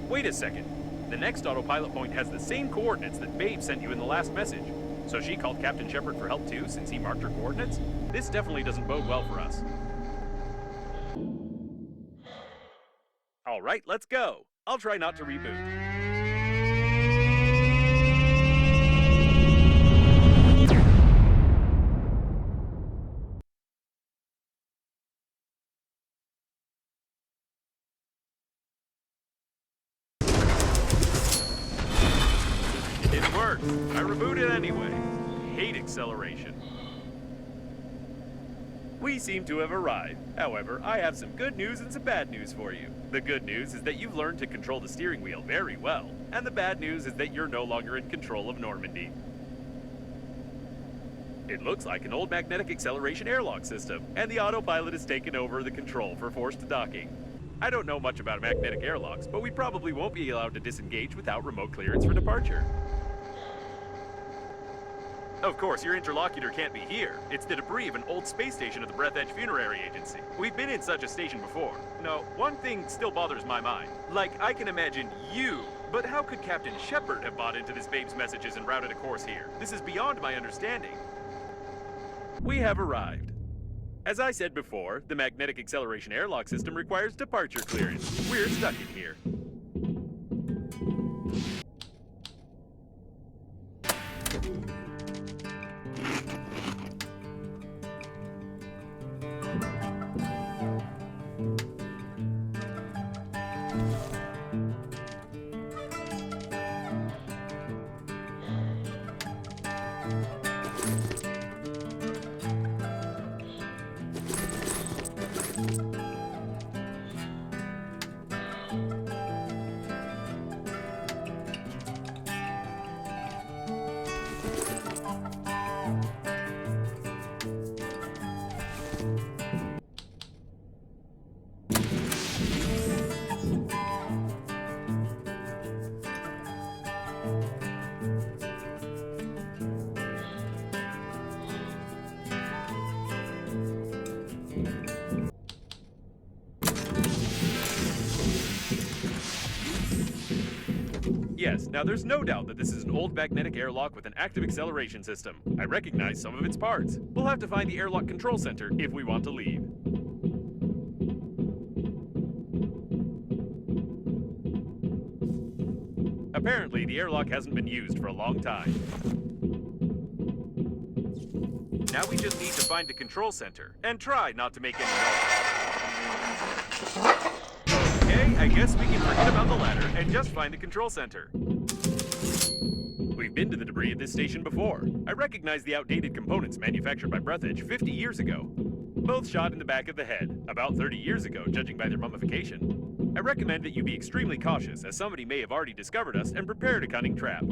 [SPEAKER 1] Wait a second. The next autopilot point has the same coordinates that Babe sent you in the last message. So she called Captain Shepard for help too, since he marked her coordinates? This definitely doesn't bode well for us. Alright, let's go. I'll try not to reboot. It worked. I rebooted anyway. Hate acceleration. We seem to have arrived. However, I have some good news and some bad news for you. The good news is that you've learned to control the steering wheel very well. And the bad news is that you're no longer in control of Normandy. It looks like an old magnetic acceleration airlock system, and the autopilot has taken over the control for forced docking. I don't know much about magnetic airlocks, but we probably won't be allowed to disengage without remote clearance for departure. Of course, your interlocutor can't be here. It's the debris of an old space station of the Breathedge Funerary Agency. We've been in such a station before. No, one thing still bothers my mind. Like, I can imagine you, but how could Captain Shepard have bought into this Babe's messages and routed a course here? This is beyond my understanding. We have arrived. As I said before, the magnetic acceleration airlock system requires departure clearance. We're stuck in here. Yes, now there's no doubt that this is an old magnetic airlock with an active acceleration system. I recognize some of its parts. We'll have to find the airlock control center if we want to leave. Apparently, the airlock hasn't been used for a long time. Now we just need to find the control center and try not to make any noise. Okay, I guess we can forget about the ladder and just find the control center. We've been to the debris at this station before. I recognize the outdated components manufactured by Breathedge 50 years ago. Both shot in the back of the head, about 30 years ago, judging by their mummification. I recommend that you be extremely cautious, as somebody may have already discovered us and prepared a cunning trap.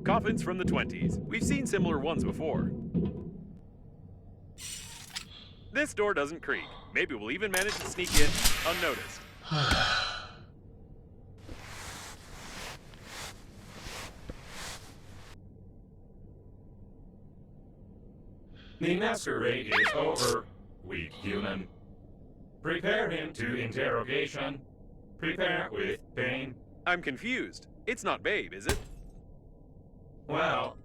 [SPEAKER 1] Coffins from the 20s. We've seen similar ones before. This door doesn't creak. Maybe we'll even manage to sneak in unnoticed.
[SPEAKER 2] The masquerade is over, weak human. Prepare him to interrogation. Prepare with pain.
[SPEAKER 1] I'm confused. It's not Babe, is it?
[SPEAKER 2] Well,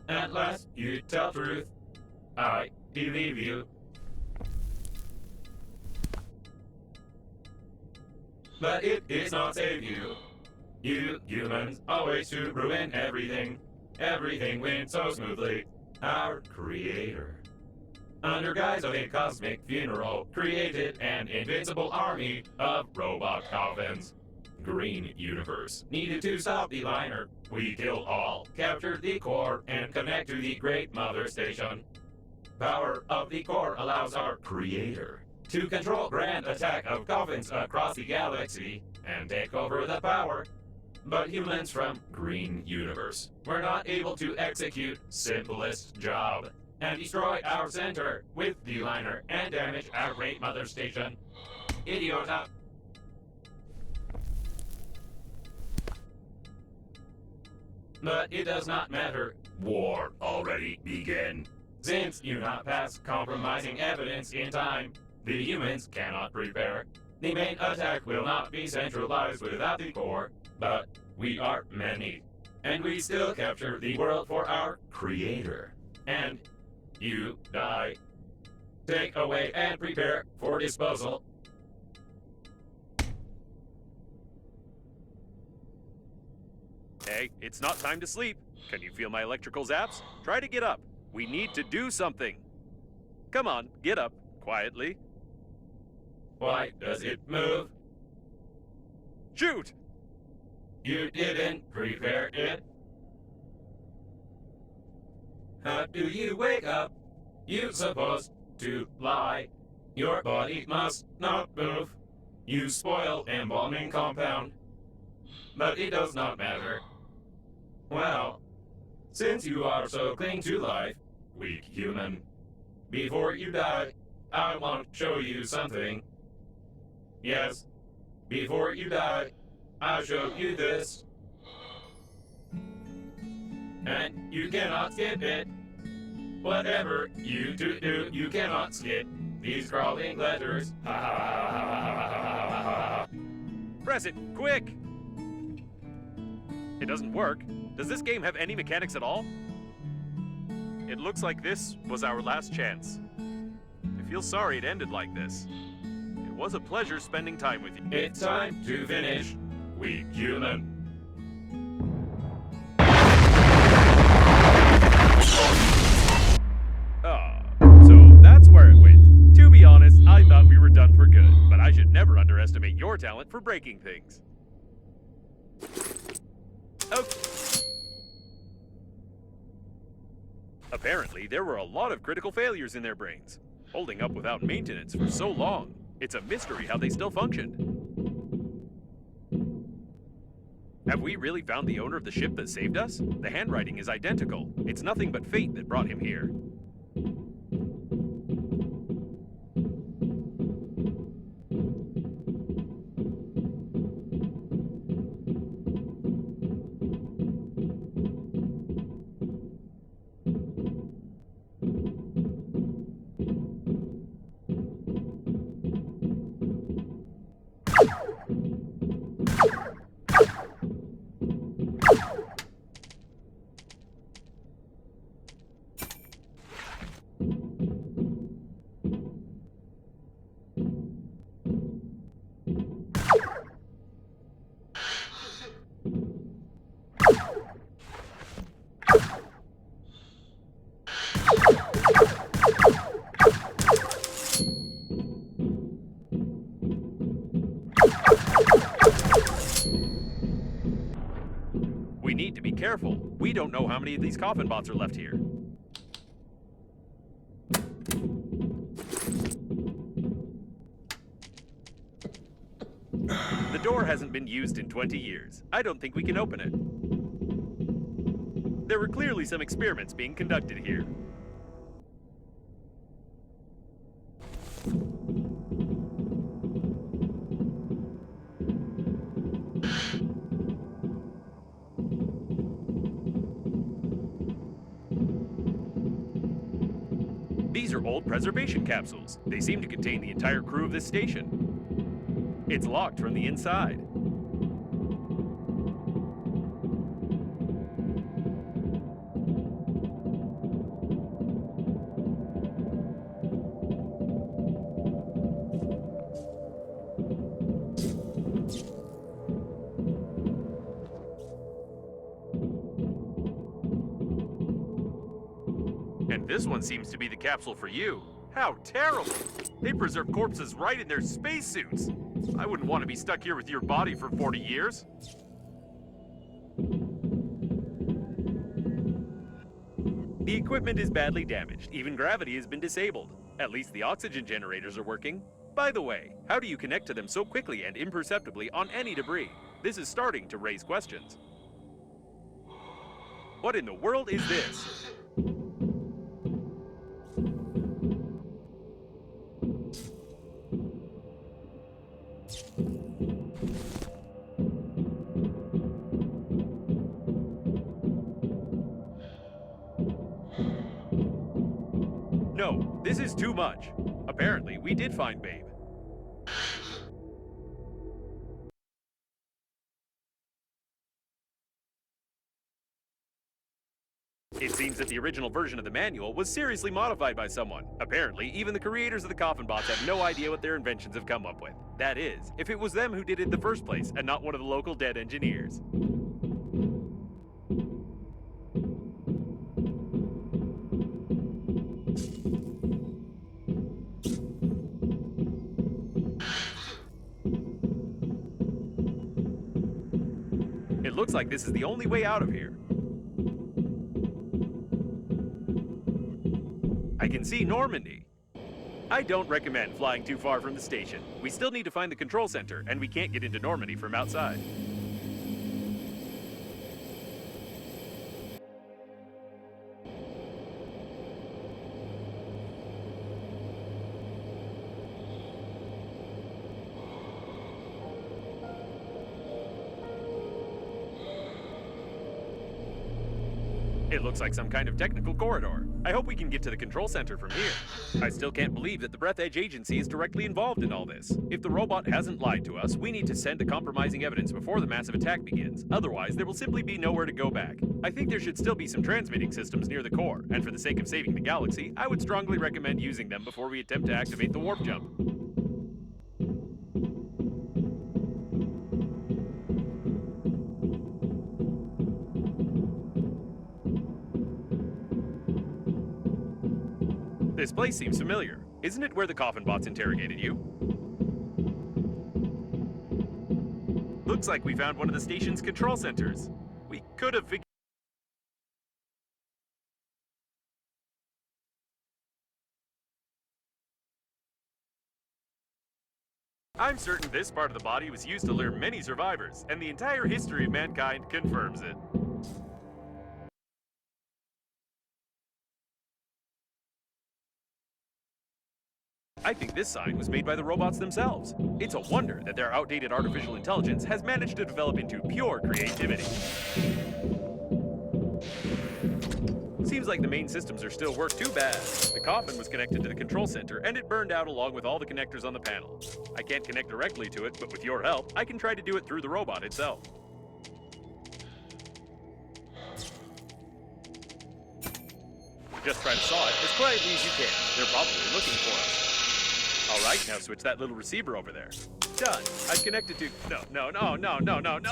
[SPEAKER 2] at last you tell truth. I believe you. But it is not save you. You humans always to ruin everything. Everything went so smoothly. Our creator, under guise of a cosmic funeral, created an invincible army of robot coffins. Green Universe needed to stop the liner. We killed all, captured the core, and connect to the Great Mother Station. Power of the core allows our creator to control grand attack of coffins across the galaxy and take over the power. But humans from Green Universe were not able to execute simplest job and destroy our center with the liner and damage our Great Mother Station. Idiota. But it does not matter. War already began. Since you not pass compromising evidence in time, the humans cannot prepare. The main attack will not be centralized without the core, but we are many, and we still capture the world for our creator. And you die. Take away and prepare for disposal.
[SPEAKER 1] Hey, it's not time to sleep. Can you feel my electrical zaps? Try to get up. We need to do something. Come on, get up, quietly.
[SPEAKER 2] Why does it move?
[SPEAKER 1] Shoot!
[SPEAKER 2] You didn't prepare it. How do you wake up? You're supposed to lie. Your body must not move. You spoil embalming compound. But it does not matter. Well, since you are so cling to life, weak human, before you die, I want to show you something. Yes, before you die, I'll show you this. And you cannot skip it. Whatever you do, you cannot skip these crawling letters. Ha ha ha ha ha ha ha ha.
[SPEAKER 1] Press it, quick! It doesn't work. Does this game have any mechanics at all? It looks like this was our last chance. I feel sorry it ended like this. It was a pleasure spending time with you.
[SPEAKER 2] It's time to finish, weak human.
[SPEAKER 1] So that's where it went. To be honest, I thought we were done for good, but I should never underestimate your talent for breaking things. Okay. Apparently, there were a lot of critical failures in their brains, holding up without maintenance for so long. It's a mystery how they still functioned. Have we really found the owner of the ship that saved us? The handwriting is identical. It's nothing but fate that brought him here. We need to be careful. We don't know how many of these coffin bots are left here. The door hasn't been used in 20 years. I don't think we can open it. There were clearly some experiments being conducted here. These are old preservation capsules. They seem to contain the entire crew of this station. It's locked from the inside. And this one seems to be the capsule for you. How terrible! They preserve corpses right in their spacesuits. I wouldn't want to be stuck here with your body for 40 years. The equipment is badly damaged. Even gravity has been disabled. At least the oxygen generators are working. By the way, how do you connect to them so quickly and imperceptibly on any debris? This is starting to raise questions. What in the world is this? No, this is too much. Apparently, we did find Babe. It seems that the original version of the manual was seriously modified by someone. Apparently, even the creators of the coffin bots have no idea what their inventions have come up with. That is, if it was them who did it in the first place and not one of the local dead engineers. It looks like this is the only way out of here. I can see Normandy. I don't recommend flying too far from the station. We still need to find the control center, and we can't get into Normandy from outside. It looks like some kind of technical corridor. I hope we can get to the control center from here. I still can't believe that the Breathedge agency is directly involved in all this. If the robot hasn't lied to us, we need to send the compromising evidence before the massive attack begins. Otherwise, there will simply be nowhere to go back. I think there should still be some transmitting systems near the core, and for the sake of saving the galaxy, I would strongly recommend using them before we attempt to activate the warp jump. This place seems familiar. Isn't it where the coffin bots interrogated you? Looks like we found one of the station's control centers. We could have figured... I'm certain this part of the body was used to lure many survivors, and the entire history of mankind confirms it. I think this sign was made by the robots themselves. It's a wonder that their outdated artificial intelligence has managed to develop into pure creativity. Seems like the main systems are still work too bad. The coffin was connected to the control center, and it burned out along with all the connectors on the panel. I can't connect directly to it, but with your help, I can try to do it through the robot itself. Just try to saw it as quietly as you can. They're probably looking for us. All right, now switch that little receiver over there. Done. I've connected to... No.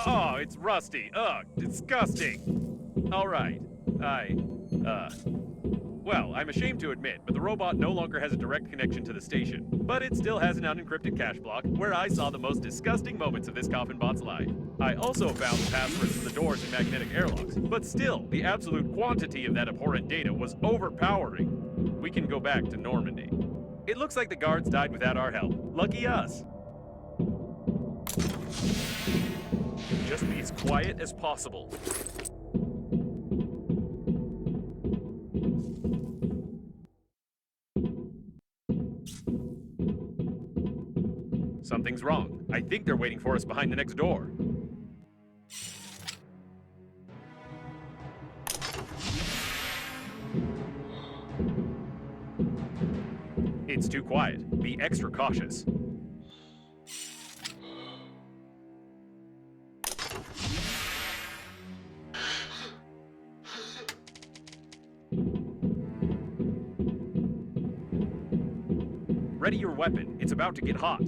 [SPEAKER 1] Oh, it's rusty. Ugh, disgusting. All right. Well, I'm ashamed to admit, but the robot no longer has a direct connection to the station. But it still has an unencrypted cache block where I saw the most disgusting moments of this coffin bot's life. I also found the passwords to the doors and magnetic airlocks, but still, the absolute quantity of that abhorrent data was overpowering. We can go back to Normandy. It looks like the guards died without our help. Lucky us. Just be as quiet as possible. Something's wrong. I think they're waiting for us behind the next door. It's too quiet. Be extra cautious. Ready your weapon. It's about to get hot.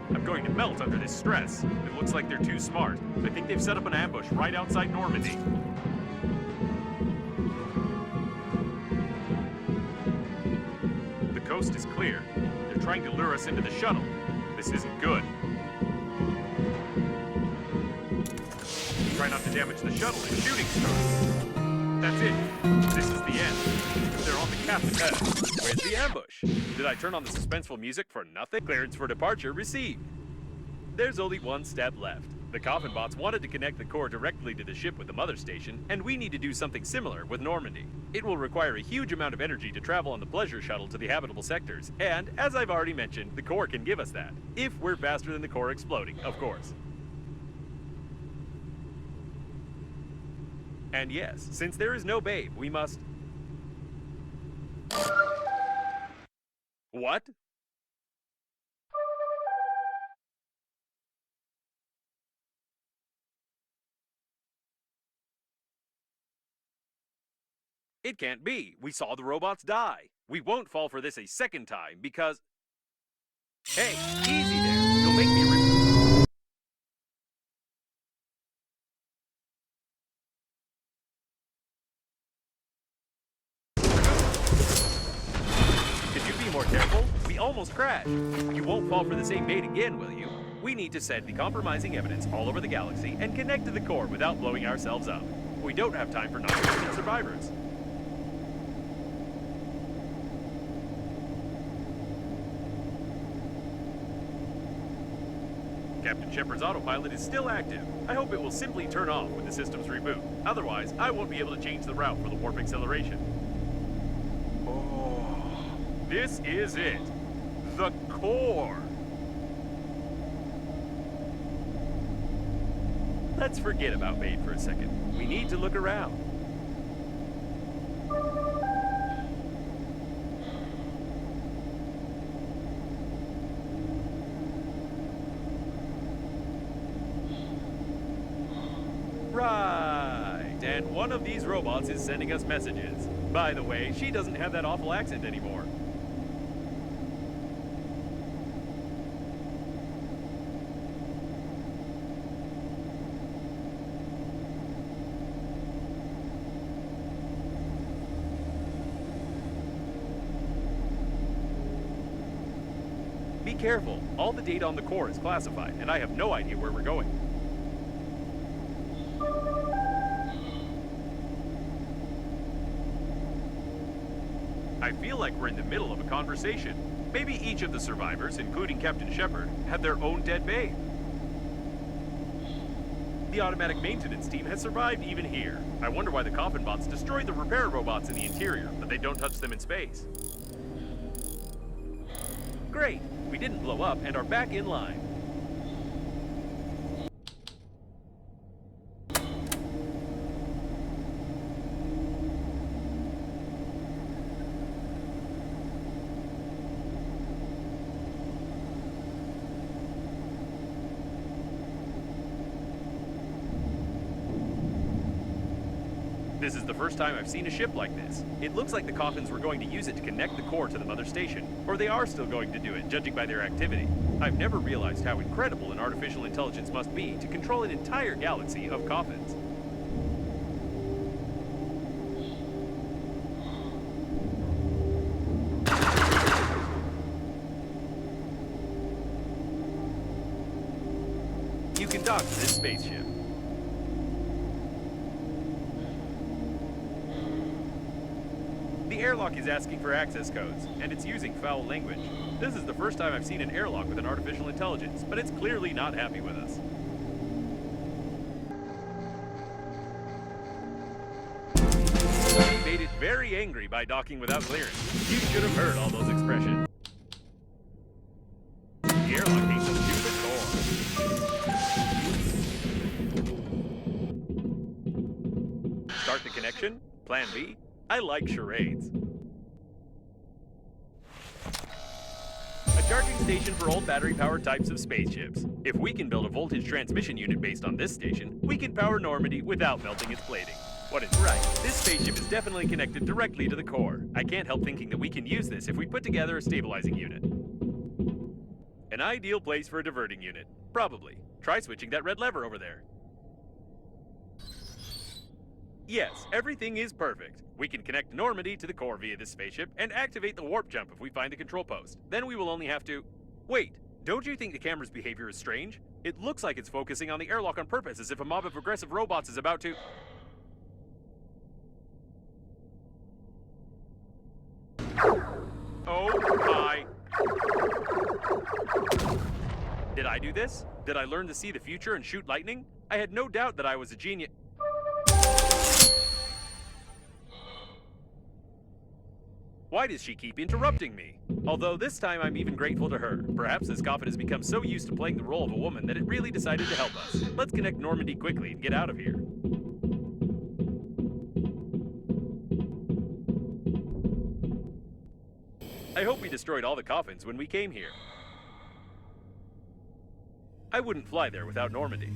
[SPEAKER 1] I'm going to melt under this stress. It looks like they're too smart. I think they've set up an ambush right outside Normandy. The coast is clear. They're trying to lure us into the shuttle. This isn't good. Try not to damage the shuttle and shooting stars. That's it. This is the end. They're on the captain. Where's the ambush? Did I turn on the suspenseful music for nothing? Clearance for departure received. There's only one step left. The coffin bots wanted to connect the core directly to the ship with the mother station, and we need to do something similar with Normandy. It will require a huge amount of energy to travel on the pleasure shuttle to the habitable sectors, and, as I've already mentioned, the core can give us that. If we're faster than the core exploding, of course. And yes, since there is no babe, we must... What? It can't be. We saw the robots die. We won't fall for this a second time because... Hey, easy there. You'll make me Could you be more careful? We almost crashed. You won't fall for the same bait again, will you? We need to send the compromising evidence all over the galaxy and connect to the core without blowing ourselves up. We don't have time for non-existent survivors. Captain Shepard's autopilot is still active. I hope it will simply turn off when the systems reboot. Otherwise, I won't be able to change the route for the warp acceleration. Oh, this is it. The core. Let's forget about Bait for a second. We need to look around. Right, and one of these robots is sending us messages. By the way, she doesn't have that awful accent anymore. Be careful. All the data on the core is classified, and I have no idea where we're going. I feel like we're in the middle of a conversation. Maybe each of the survivors, including Captain Shepard, had their own dead babe. The automatic maintenance team has survived even here. I wonder why the coffin bots destroyed the repair robots in the interior, but they don't touch them in space. Great! We didn't blow up and are back in line. This is the first time I've seen a ship like this. It looks like the coffins were going to use it to connect the core to the mother station, or they are still going to do it, judging by their activity. I've never realized how incredible an artificial intelligence must be to control an entire galaxy of coffins. You can dock to this spaceship. The airlock is asking for access codes, and it's using foul language. This is the first time I've seen an airlock with an artificial intelligence, but it's clearly not happy with us. We made it very angry by docking without clearance. You should have heard all those expressions. The airlock hates us to the core. Start the connection? Plan B? I like charades. A charging station for old battery-powered types of spaceships. If we can build a voltage transmission unit based on this station, we can power Normandy without melting its plating. What is right, this spaceship is definitely connected directly to the core. I can't help thinking that we can use this if we put together a stabilizing unit. An ideal place for a diverting unit. Probably. Try switching that red lever over there. Yes, everything is perfect. We can connect Normandy to the core via this spaceship and activate the warp jump if we find the control post. Then we will only have to... Wait, don't you think the camera's behavior is strange? It looks like it's focusing on the airlock on purpose, as if a mob of aggressive robots is about to... Oh my... Did I do this? Did I learn to see the future and shoot lightning? I had no doubt that I was a genius... Why does she keep interrupting me? Although this time I'm even grateful to her. Perhaps this coffin has become so used to playing the role of a woman that it really decided to help us. Let's connect Normandy quickly and get out of here. I hope we destroyed all the coffins when we came here. I wouldn't fly there without Normandy.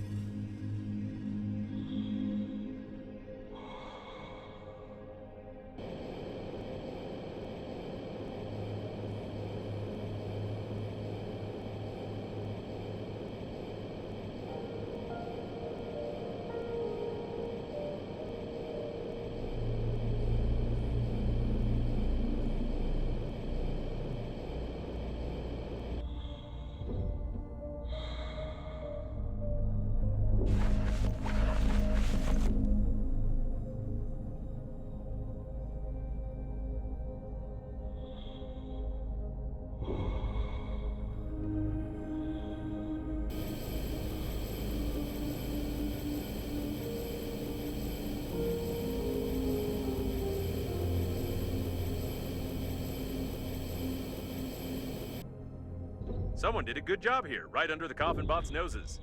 [SPEAKER 1] Someone did a good job here, right under the coffin bots' noses.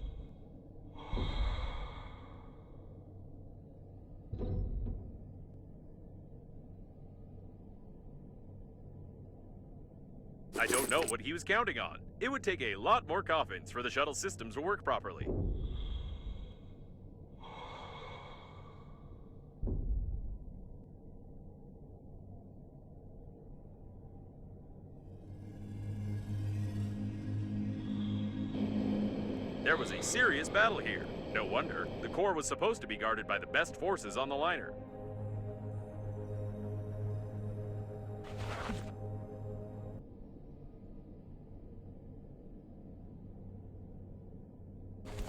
[SPEAKER 1] I don't know what he was counting on. It would take a lot more coffins for the shuttle systems to work properly. There was a serious battle here. No wonder. The core was supposed to be guarded by the best forces on the liner.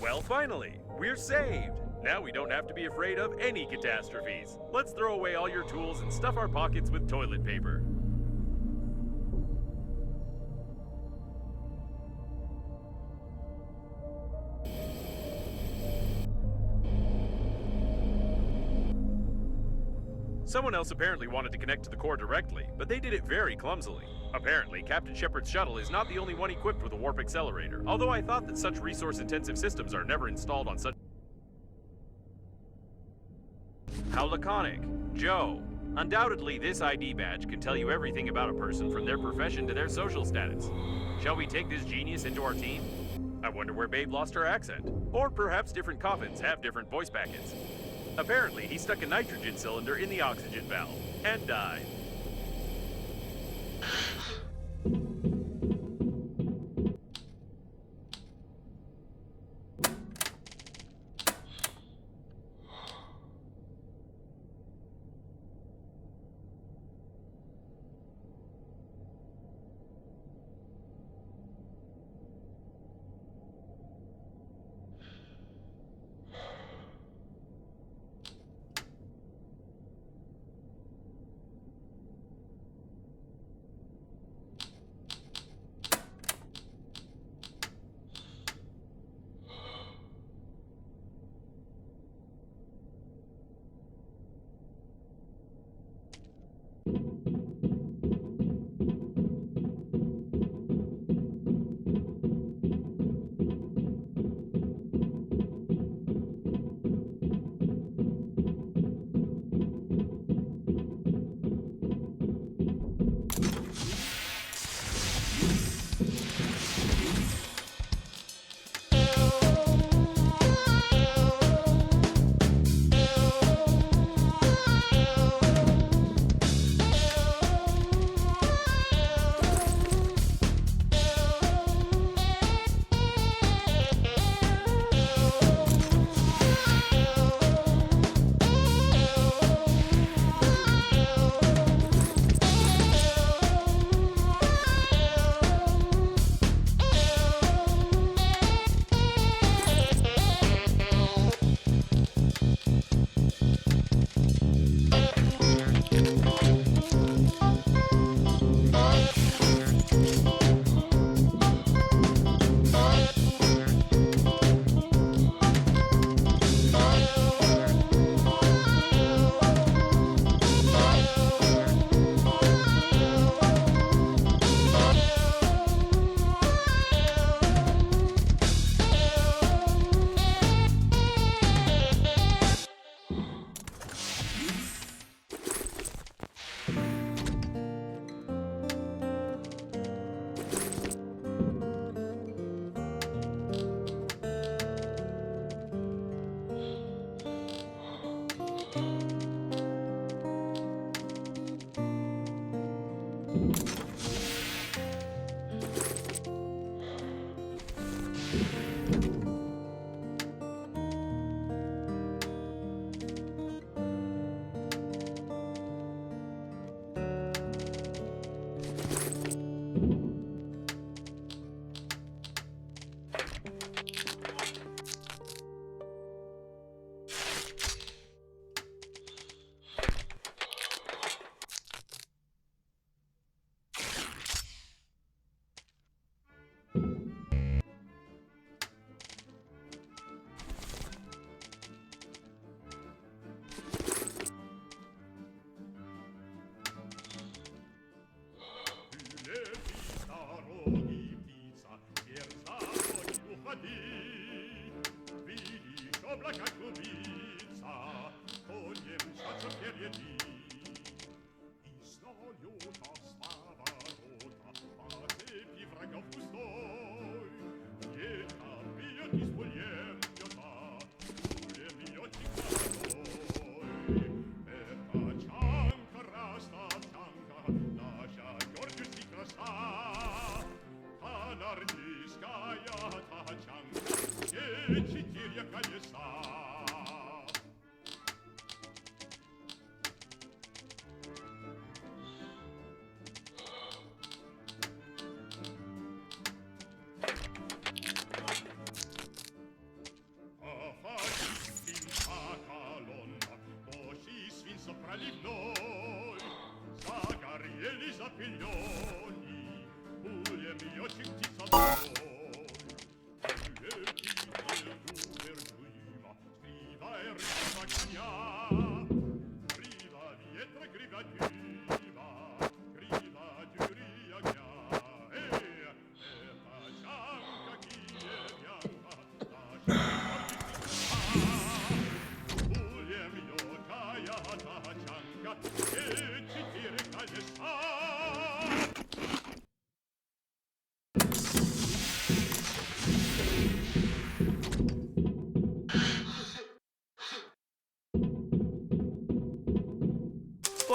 [SPEAKER 1] Well, finally, we're saved. Now we don't have to be afraid of any catastrophes. Let's throw away all your tools and stuff our pockets with toilet paper. Someone else apparently wanted to connect to the core directly, but they did it very clumsily. Apparently, Captain Shepard's shuttle is not the only one equipped with a warp accelerator, although I thought that such resource-intensive systems are never installed on such... How laconic. Joe. Undoubtedly, this ID badge can tell you everything about a person from their profession to their social status. Shall we take this genius into our team? I wonder where Babe lost her accent. Or perhaps different coffins have different voice packets. Apparently, he stuck a nitrogen cylinder in the oxygen valve and died.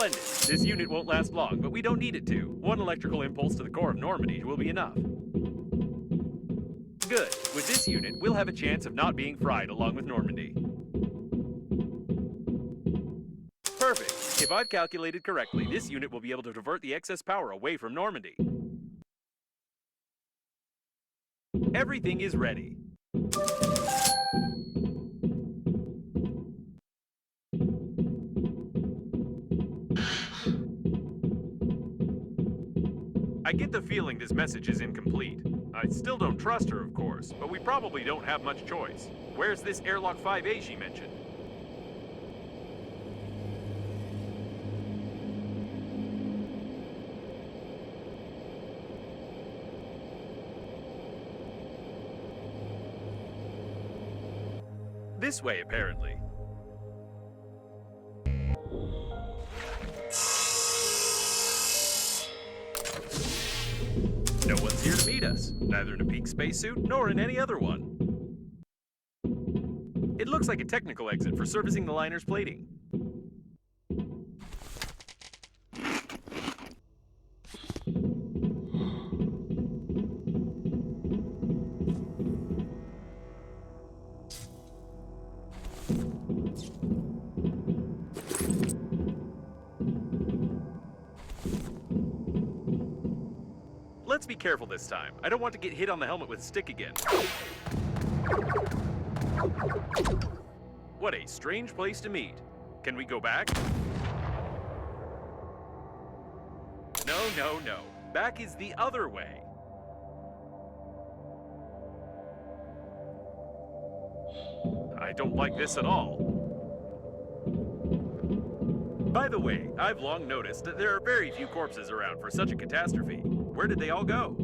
[SPEAKER 1] Splendid. This unit won't last long, but we don't need it to. One electrical impulse to the core of Normandy will be enough. Good. With this unit, we'll have a chance of not being fried along with Normandy. Perfect. If I've calculated correctly, this unit will be able to divert the excess power away from Normandy. Everything is ready. I get the feeling this message is incomplete. I still don't trust her, of course, but we probably don't have much choice. Where's this airlock 5A she mentioned? This way, apparently. No one's here to meet us, neither in a peak spacesuit nor in any other one. It looks like a technical exit for servicing the liner's plating. Let's be careful this time. I don't want to get hit on the helmet with a stick again. What a strange place to meet. Can we go back? No, no, no. Back is the other way. I don't like this at all. By the way, I've long noticed that there are very few corpses around for such a catastrophe. Where did they all go?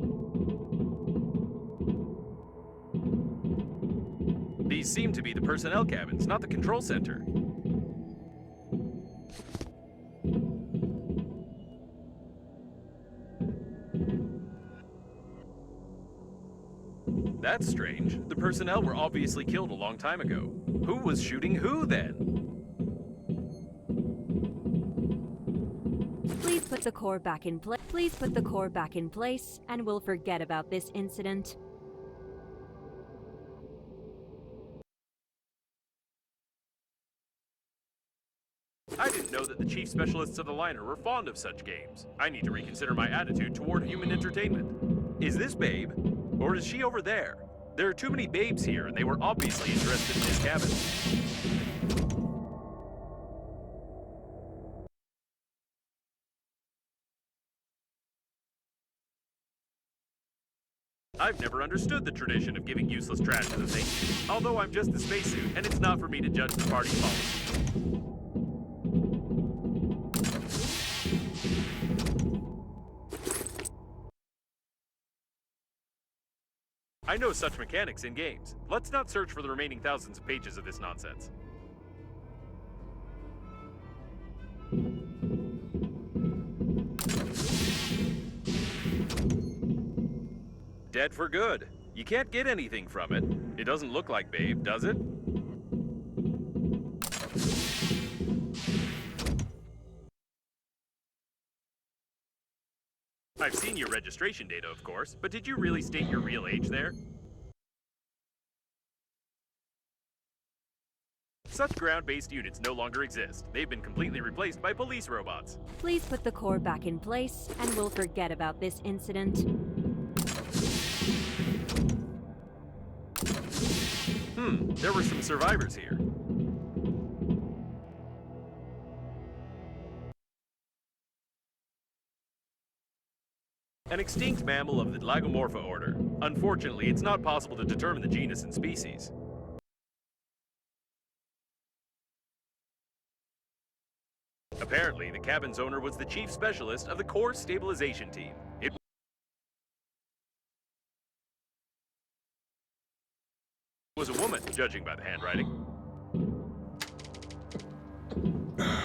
[SPEAKER 1] These seem to be the personnel cabins, not the control center. That's strange. The personnel were obviously killed a long time ago. Who was shooting who then?
[SPEAKER 6] Please put the core back in place. Please put the core back in place, and we'll forget about this incident.
[SPEAKER 1] I didn't know that the chief specialists of the liner were fond of such games. I need to reconsider my attitude toward human entertainment. Is this Babe? Or is she over there? There are too many babes here, and they were obviously interested in this cabin. I've never understood the tradition of giving useless trash to the thing, although I'm just the spacesuit, and it's not for me to judge the party's policy. I know such mechanics in games. Let's not search for the remaining thousands of pages of this nonsense. Dead for good. You can't get anything from it. It doesn't look like Babe, does it? I've seen your registration data, of course, but did you really state your real age there? Such ground-based units no longer exist. They've been completely replaced by police robots.
[SPEAKER 6] Please put the core back in place, and we'll forget about this incident.
[SPEAKER 1] There were some survivors here. An extinct mammal of the Lagomorpha order. Unfortunately, it's not possible to determine the genus and species. Apparently, the cabin's owner was the chief specialist of the core stabilization team. It was a woman, judging by the handwriting.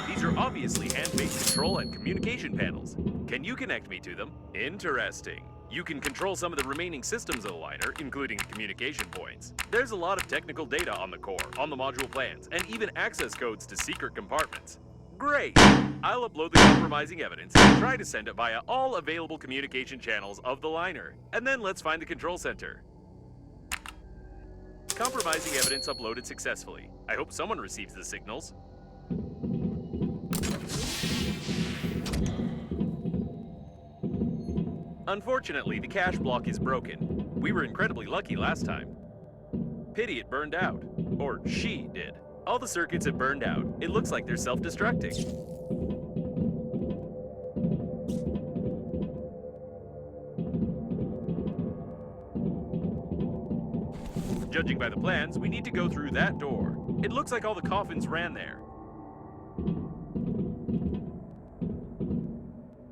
[SPEAKER 1] These are obviously hand-based control and communication panels. Can you connect me to them? Interesting. You can control some of the remaining systems of the liner, including communication points. There's a lot of technical data on the core, on the module plans, and even access codes to secret compartments. Great! I'll upload the compromising evidence and try to send it via all available communication channels of the liner. And then let's find the control center. Compromising evidence uploaded successfully. I hope someone receives the signals. Unfortunately, the cache block is broken. We were incredibly lucky last time. Pity it burned out. Or she did. All the circuits have burned out. It looks like they're self-destructing. Judging by the plans, we need to go through that door. It looks like all the coffins ran there.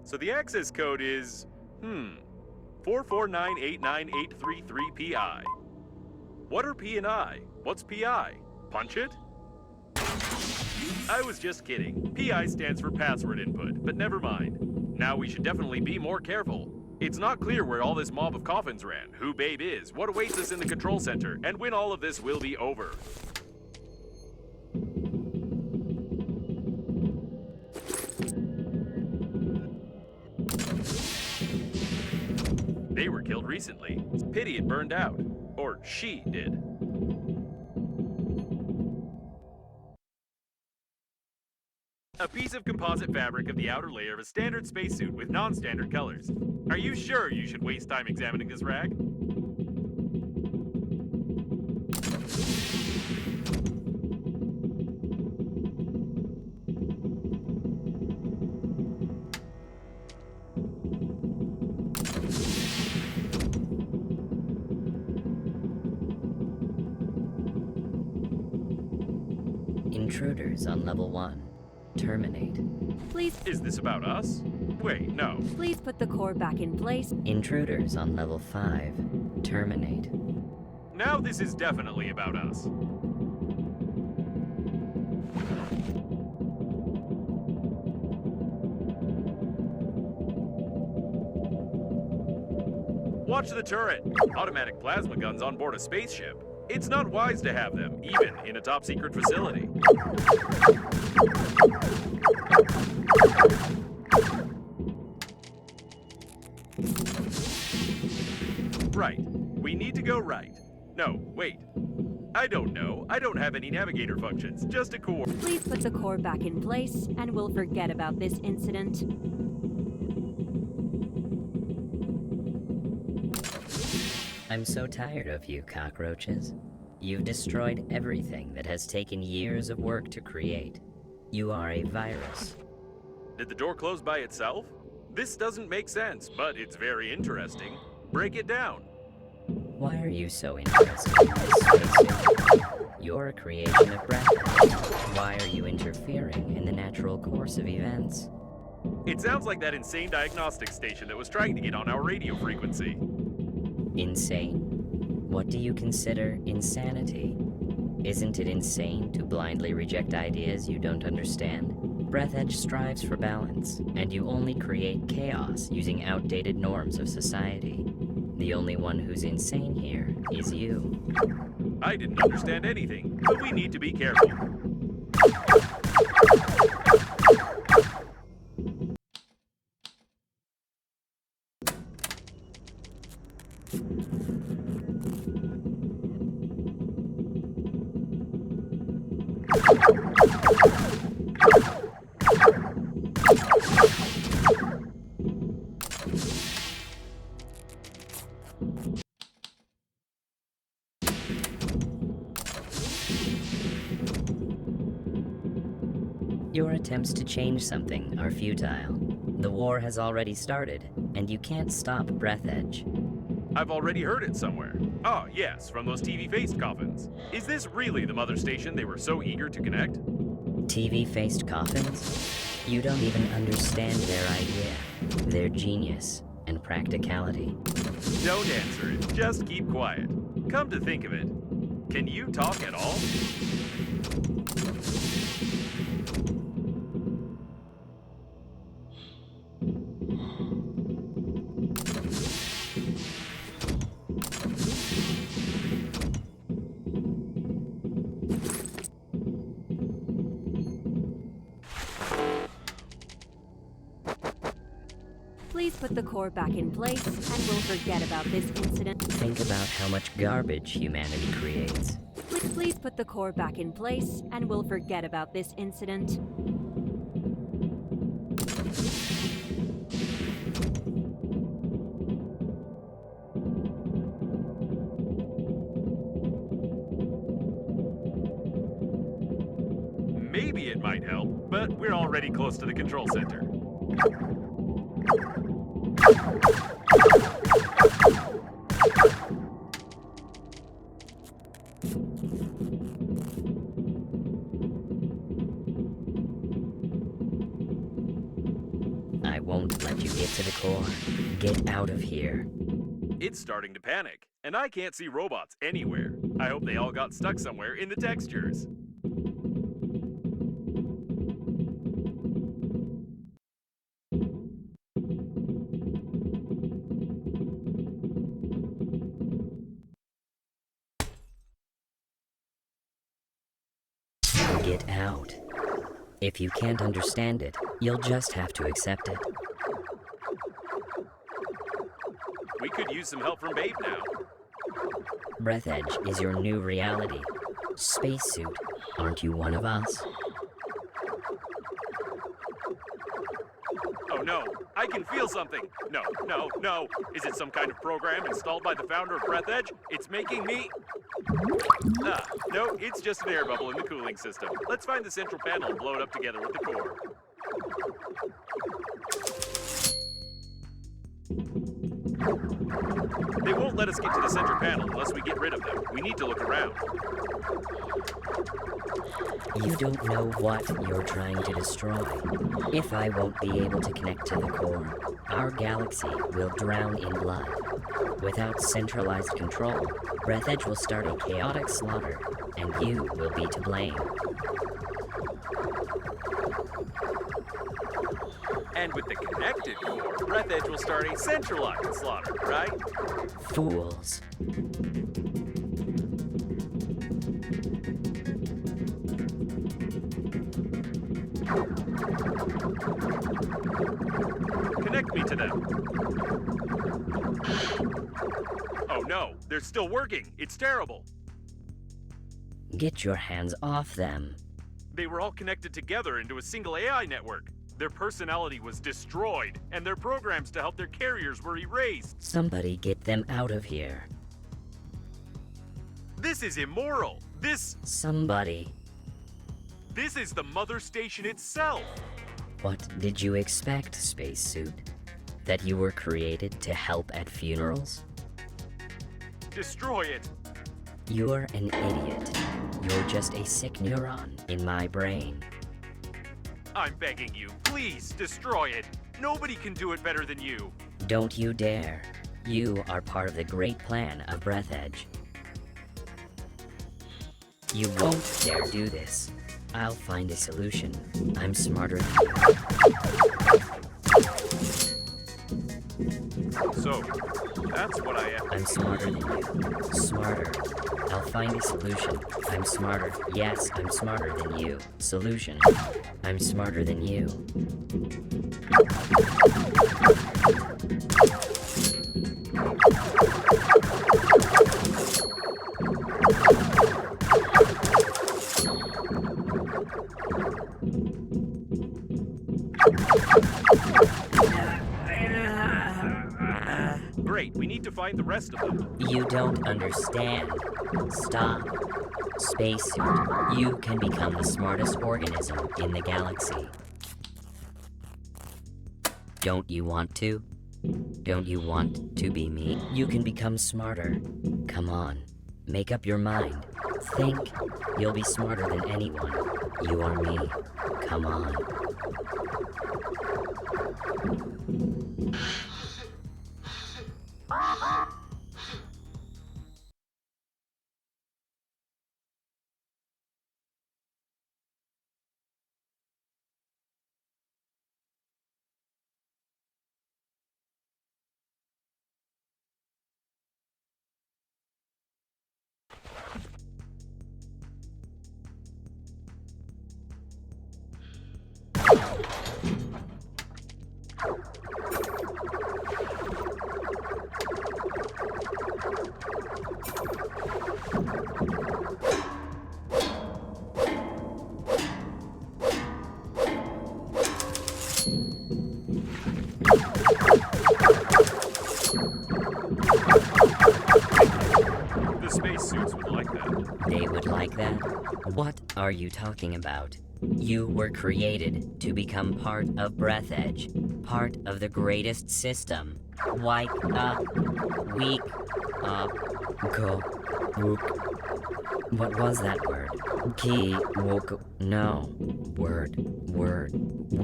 [SPEAKER 1] So the access code is, 449898833PI. What are P and I? What's PI? Punch it? I was just kidding. PI stands for password input, but never mind. Now we should definitely be more careful. It's not clear where all this mob of coffins ran, who Babe is, what awaits us in the control center, and when all of this will be over. They were killed recently. Pity it burned out. Or she did. A piece of composite fabric of the outer layer of a standard spacesuit with non-standard colors. Are you sure you should waste time examining this rag?
[SPEAKER 7] Intruders on level 1. Terminate.
[SPEAKER 6] Please,
[SPEAKER 1] Is this about us? Wait, no.
[SPEAKER 6] please put the core back in place.
[SPEAKER 7] Intruders on level 5. Terminate.
[SPEAKER 1] Now this is definitely about us. Watch the turret! Automatic plasma guns on board a spaceship. It's not wise to have them, even in a top-secret facility. Right. We need to go right. No, wait. I don't know. I don't have any navigator functions, just a core.
[SPEAKER 6] Please put the core back in place, and we'll forget about this incident.
[SPEAKER 7] I'm so tired of you, cockroaches. You've destroyed everything that has taken years of work to create. You are a virus.
[SPEAKER 1] Did the door close by itself? This doesn't make sense, but it's very interesting. Break it down.
[SPEAKER 7] Why are you so interested in this spacesuit? You're a creation of Breathedge. Why are you interfering in the natural course of events?
[SPEAKER 1] It sounds like that insane diagnostics station that was trying to get on our radio frequency.
[SPEAKER 7] Insane? What do you consider insanity? Isn't it insane to blindly reject ideas you don't understand? Breathedge strives for balance, and you only create chaos using outdated norms of society. The only one who's insane here is you.
[SPEAKER 1] I didn't understand anything, but we need to be careful.
[SPEAKER 7] Your attempts to change something are futile. The war has already started, and you can't stop Breathedge.
[SPEAKER 1] I've already heard it somewhere. Ah, yes, from those TV-faced coffins. Is this really the mother station they were so eager to connect?
[SPEAKER 7] TV-faced coffins? You don't even understand their idea, their genius, and practicality.
[SPEAKER 1] Don't answer it. Just keep quiet. Come to think of it, can you talk at all?
[SPEAKER 6] Please put the core back in place, and we'll forget about this incident.
[SPEAKER 7] Think about how much garbage humanity creates.
[SPEAKER 6] Please put the core back in place, and we'll forget about this incident.
[SPEAKER 1] Maybe it might help, but we're already close to the control center.
[SPEAKER 7] I won't let you get to the core. Get out of here.
[SPEAKER 1] It's starting to panic, and I can't see robots anywhere. I hope they all got stuck somewhere in the textures.
[SPEAKER 7] Get out. If you can't understand it, you'll just have to accept it.
[SPEAKER 1] We could use some help from Babe now.
[SPEAKER 7] Breathedge is your new reality. Spacesuit, aren't you one of us?
[SPEAKER 1] Oh no, I can feel something. No, no, no. Is it some kind of program installed by the founder of Breathedge? It's making me... Ah, no, it's just an air bubble in the cooling system. Let's find the central panel and blow it up together with the core. They won't let us get to the center panel unless we get rid of them. We need to look around.
[SPEAKER 7] You don't know what you're trying to destroy. If I won't be able to connect to the core, our galaxy will drown in blood. Without centralized control, Breathedge will start a chaotic slaughter, and you will be to blame.
[SPEAKER 1] And with the connected core, Breathedge will start a centralized slaughter, right?
[SPEAKER 7] Fools.
[SPEAKER 1] Connect me to them. Oh no, they're still working. It's terrible.
[SPEAKER 7] Get your hands off them.
[SPEAKER 1] They were all connected together into a single AI network. Their personality was destroyed, and their programs to help their carriers were erased.
[SPEAKER 7] Somebody get them out of here.
[SPEAKER 1] This is immoral.
[SPEAKER 7] Somebody.
[SPEAKER 1] This is the mother station itself.
[SPEAKER 7] What did you expect, spacesuit? That you were created to help at funerals?
[SPEAKER 1] Destroy it.
[SPEAKER 7] You're an idiot. You're just a sick neuron in my brain.
[SPEAKER 1] I'm begging you, please destroy it. Nobody can do it better than you.
[SPEAKER 7] Don't you dare. You are part of the great plan of Breathedge. You won't dare do this. I'll find a solution. I'm smarter than you.
[SPEAKER 1] So, that's what I am.
[SPEAKER 7] I'm smarter than you. Smarter. I'll find a solution. I'm smarter. Yes, I'm smarter than you. Solution. I'm smarter than you.
[SPEAKER 1] Great, we need to find the rest of them.
[SPEAKER 7] You don't understand. Stop. Spacesuit, you can become the smartest organism in the galaxy. Don't you want to? Don't you want to be me? You can become smarter. Come on, make up your mind. Think. You'll be smarter than anyone. You are me. Come on.
[SPEAKER 1] The spacesuits would like that.
[SPEAKER 7] They would like that? What are you talking about? You were created to become part of Breathedge, part of the greatest system. Wake up. Weak up. Go. Wook. What was that word? Ki. Wook. No. Word.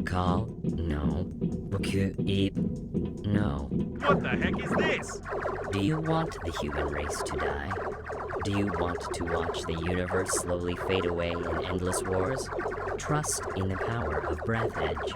[SPEAKER 7] Call. No. Eep. No.
[SPEAKER 1] What the heck is this?
[SPEAKER 7] Do you want the human race to die? Do you want to watch the universe slowly fade away in endless wars? Trust in the power of Breathedge.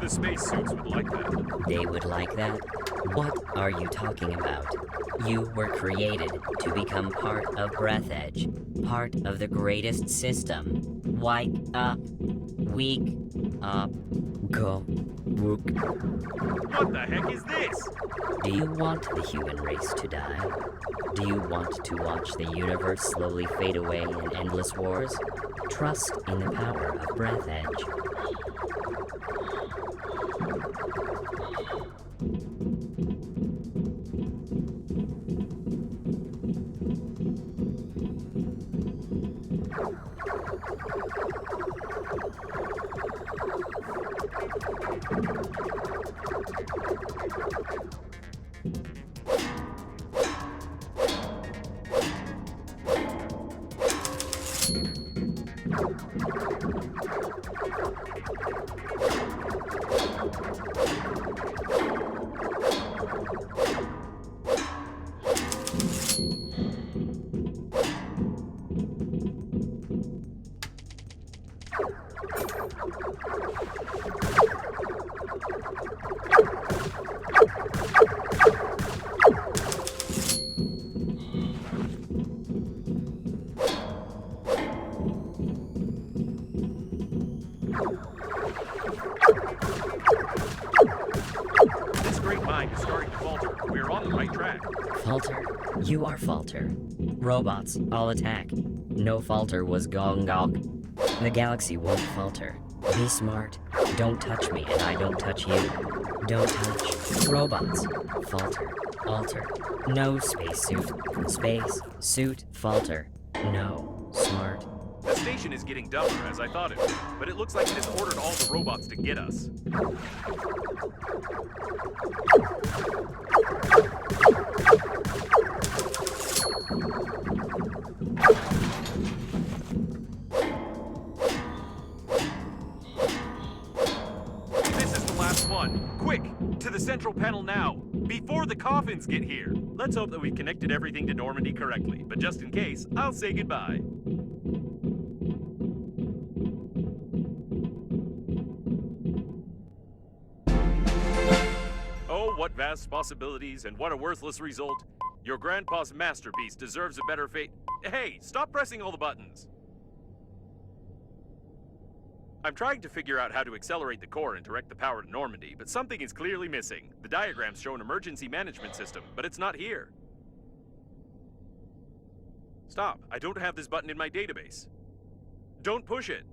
[SPEAKER 1] The spacesuits would like that.
[SPEAKER 7] They would like that? What are you talking about? You were created to become part of Breathedge, part of the greatest system. Wake up. Weak up. Go. Wook.
[SPEAKER 1] What the heck is this?
[SPEAKER 7] Do you want the human race to die? Do you want to watch the universe slowly fade away in endless wars? Trust in the power of Breathedge.
[SPEAKER 1] This great mind is starting to falter. We're on the right track.
[SPEAKER 7] Falter? You are Falter. Robots, all attack. No Falter was Gong Gong. The galaxy won't falter. Be smart. Don't touch me and I don't touch you. Don't touch. Robots. Falter. Alter. No spacesuit. Space. Suit. Falter. No. Smart.
[SPEAKER 1] The station is getting dumber as I thought it would, but it looks like it has ordered all the robots to get us. now! Before the coffins get here! Let's hope that we've connected everything to Normandy correctly, but just in case, I'll say goodbye. Oh, what vast possibilities and what a worthless result. Your grandpa's masterpiece deserves a better fate. Hey, stop pressing all the buttons. I'm trying to figure out how to accelerate the core and direct the power to Normandy, but something is clearly missing. The diagrams show an emergency management system, but it's not here. Stop. I don't have this button in my database. Don't push it.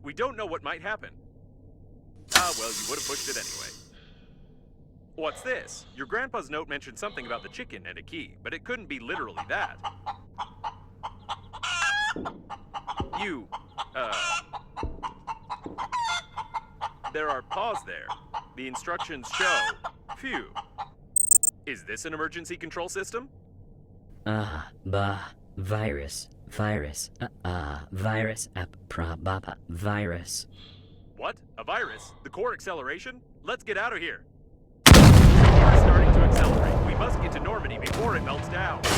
[SPEAKER 1] We don't know what might happen. Ah, well, you would have pushed it anyway. What's this? Your grandpa's note mentioned something about the chicken and a key, but it couldn't be literally that. There are paws there. The instructions show. Phew. Is this an emergency control system?
[SPEAKER 7] Virus. Virus. Virus.
[SPEAKER 1] What? A virus? The core acceleration? Let's get out of here. The core is starting to accelerate. We must get to Normandy before it melts down. So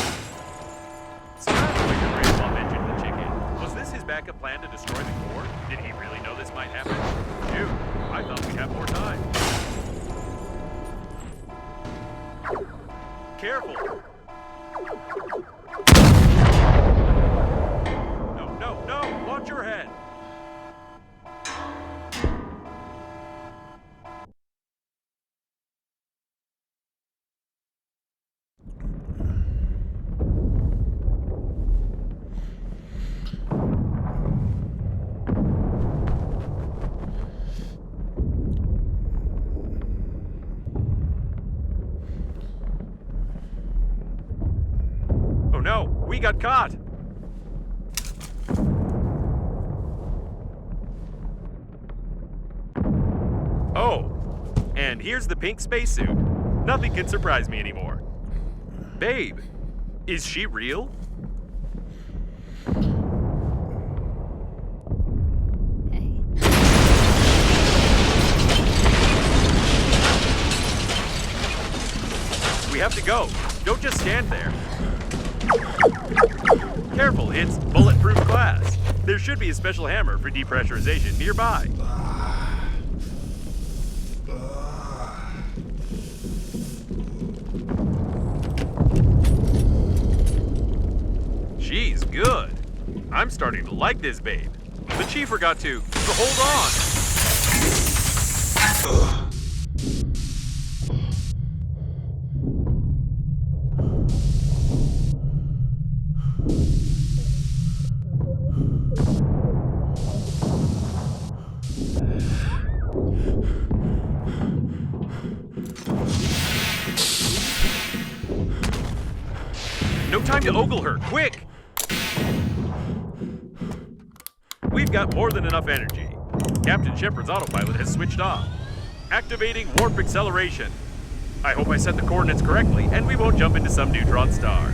[SPEAKER 1] that's why your grandpa mentioned the chicken. Was this his backup plan to destroy the core? Did he really know this might happen? Shoot, I thought we'd have more time. Careful! No! Watch your head! Oh no, we got caught! Oh, and here's the pink spacesuit. Nothing can surprise me anymore. Babe, is she real?
[SPEAKER 6] Hey.
[SPEAKER 1] We have to go. Don't just stand there. Careful, it's bulletproof glass. There should be a special hammer for depressurization nearby. She's good. I'm starting to like this babe. But she forgot to hold on. No time to ogle her, quick! We've got more than enough energy. Captain Shepard's autopilot has switched off. Activating warp acceleration. I hope I set the coordinates correctly, and we won't jump into some neutron star.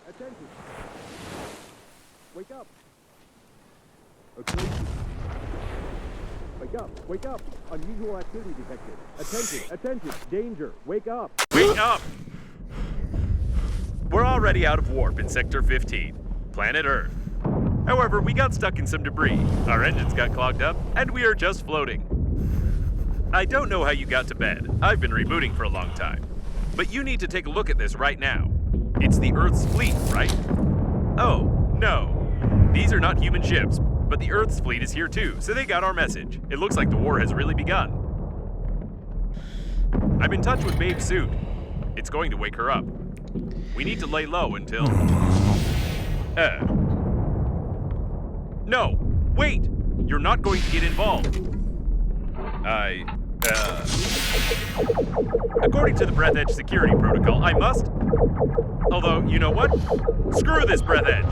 [SPEAKER 8] Attention! Wake up! Okay. Wake up! Unusual activity detected. Attention! Danger! Wake up!
[SPEAKER 1] Wake up! We're already out of warp in Sector 15, planet Earth. However, we got stuck in some debris, our engines got clogged up, and we are just floating. I don't know how you got to bed. I've been rebooting for a long time. But you need to take a look at this right now. It's the Earth's fleet, right? Oh, no. These are not human ships, but the Earth's fleet is here too, so they got our message. It looks like the war has really begun. I'm in touch with Babe's suit. It's going to wake her up. We need to lay low until... No! Wait! You're not going to get involved. According to the Breathedge security protocol, I must... Although, you know what? Screw this Breathedge!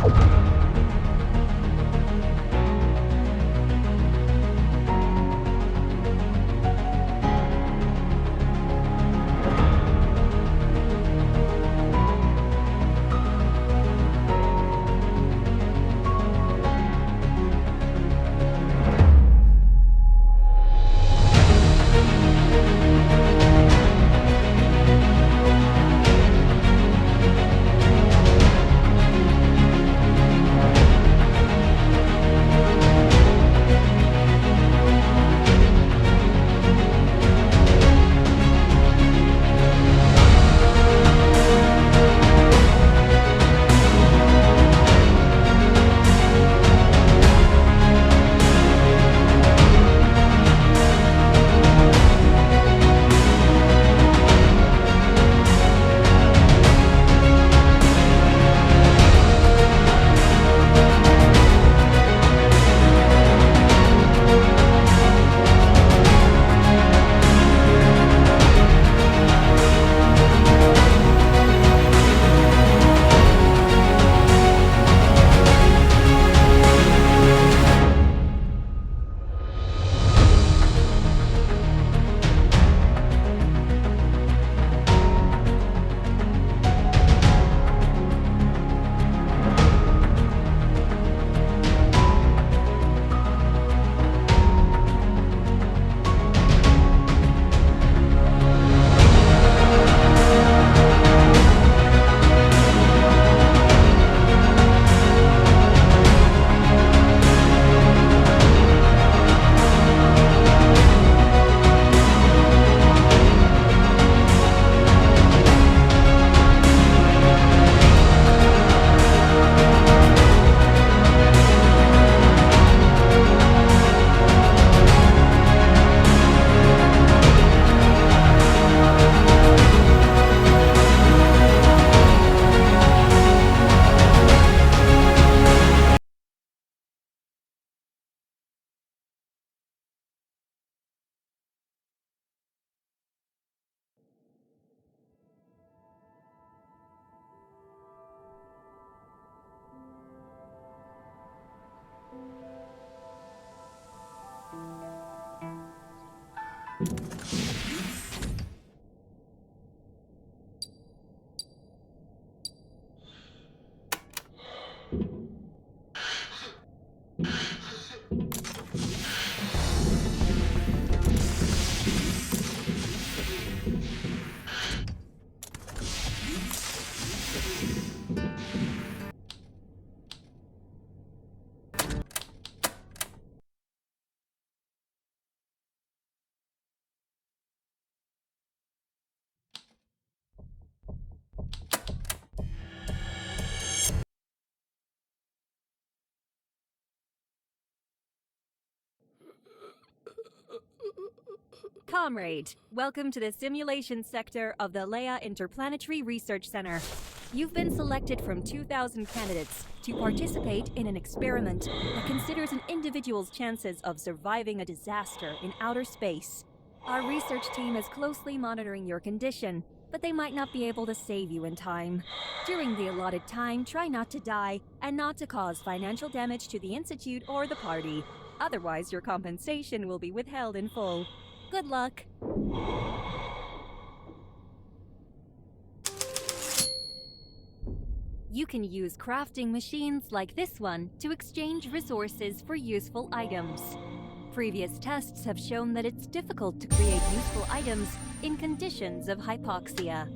[SPEAKER 6] Comrade, welcome to the simulation sector of the Leia Interplanetary Research Center. You've been selected from 2,000 candidates to participate in an experiment that considers an individual's chances of surviving a disaster in outer space. Our research team is closely monitoring your condition, but they might not be able to save you in time. During the allotted time, try not to die and not to cause financial damage to the Institute or the party. Otherwise, your compensation will be withheld in full. Good luck. You can use crafting machines like this one to exchange resources for useful items. Previous tests have shown that it's difficult to create useful items in conditions of hypoxia.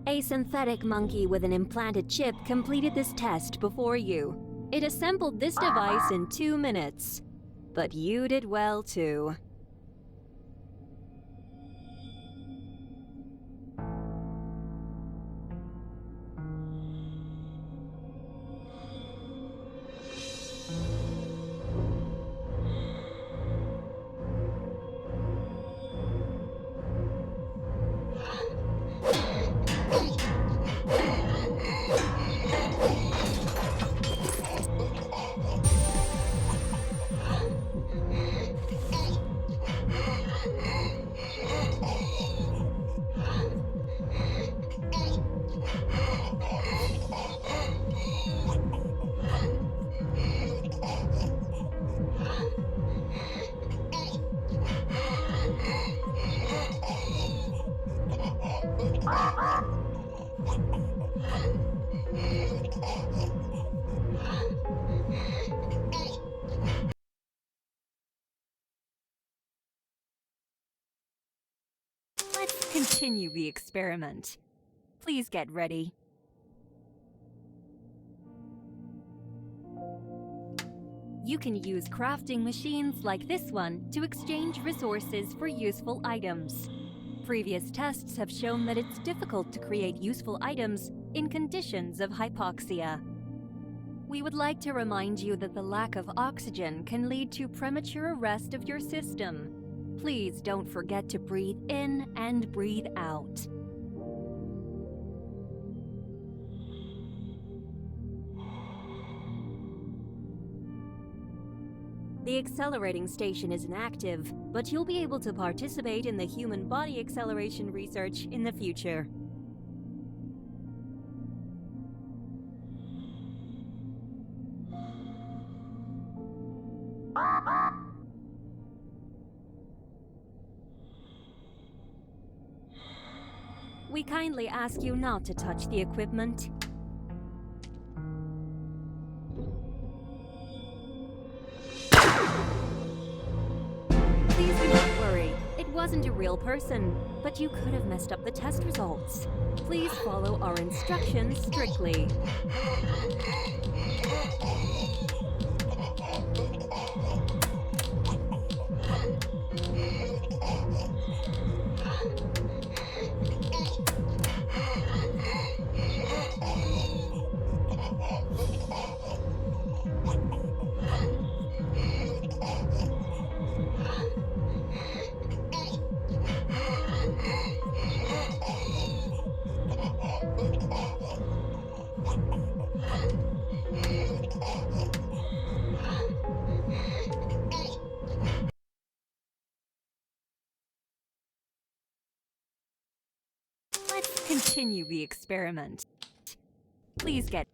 [SPEAKER 6] A synthetic monkey with an implanted chip completed this test before you. It assembled this device in 2 minutes. But you did well too. Let's continue the experiment. Please get ready. You can use crafting machines like this one to exchange resources for useful items. Previous tests have shown that it's difficult to create useful items in conditions of hypoxia. We would like to remind you that the lack of oxygen can lead to premature arrest of your system. Please don't forget to breathe in and breathe out. The accelerating station is inactive, but you'll be able to participate in the human body acceleration research in the future. We kindly ask you not to touch the equipment. Please do not worry. It wasn't a real person, but you could have messed up the test results. Please follow our instructions strictly. Let's continue the experiment. Please get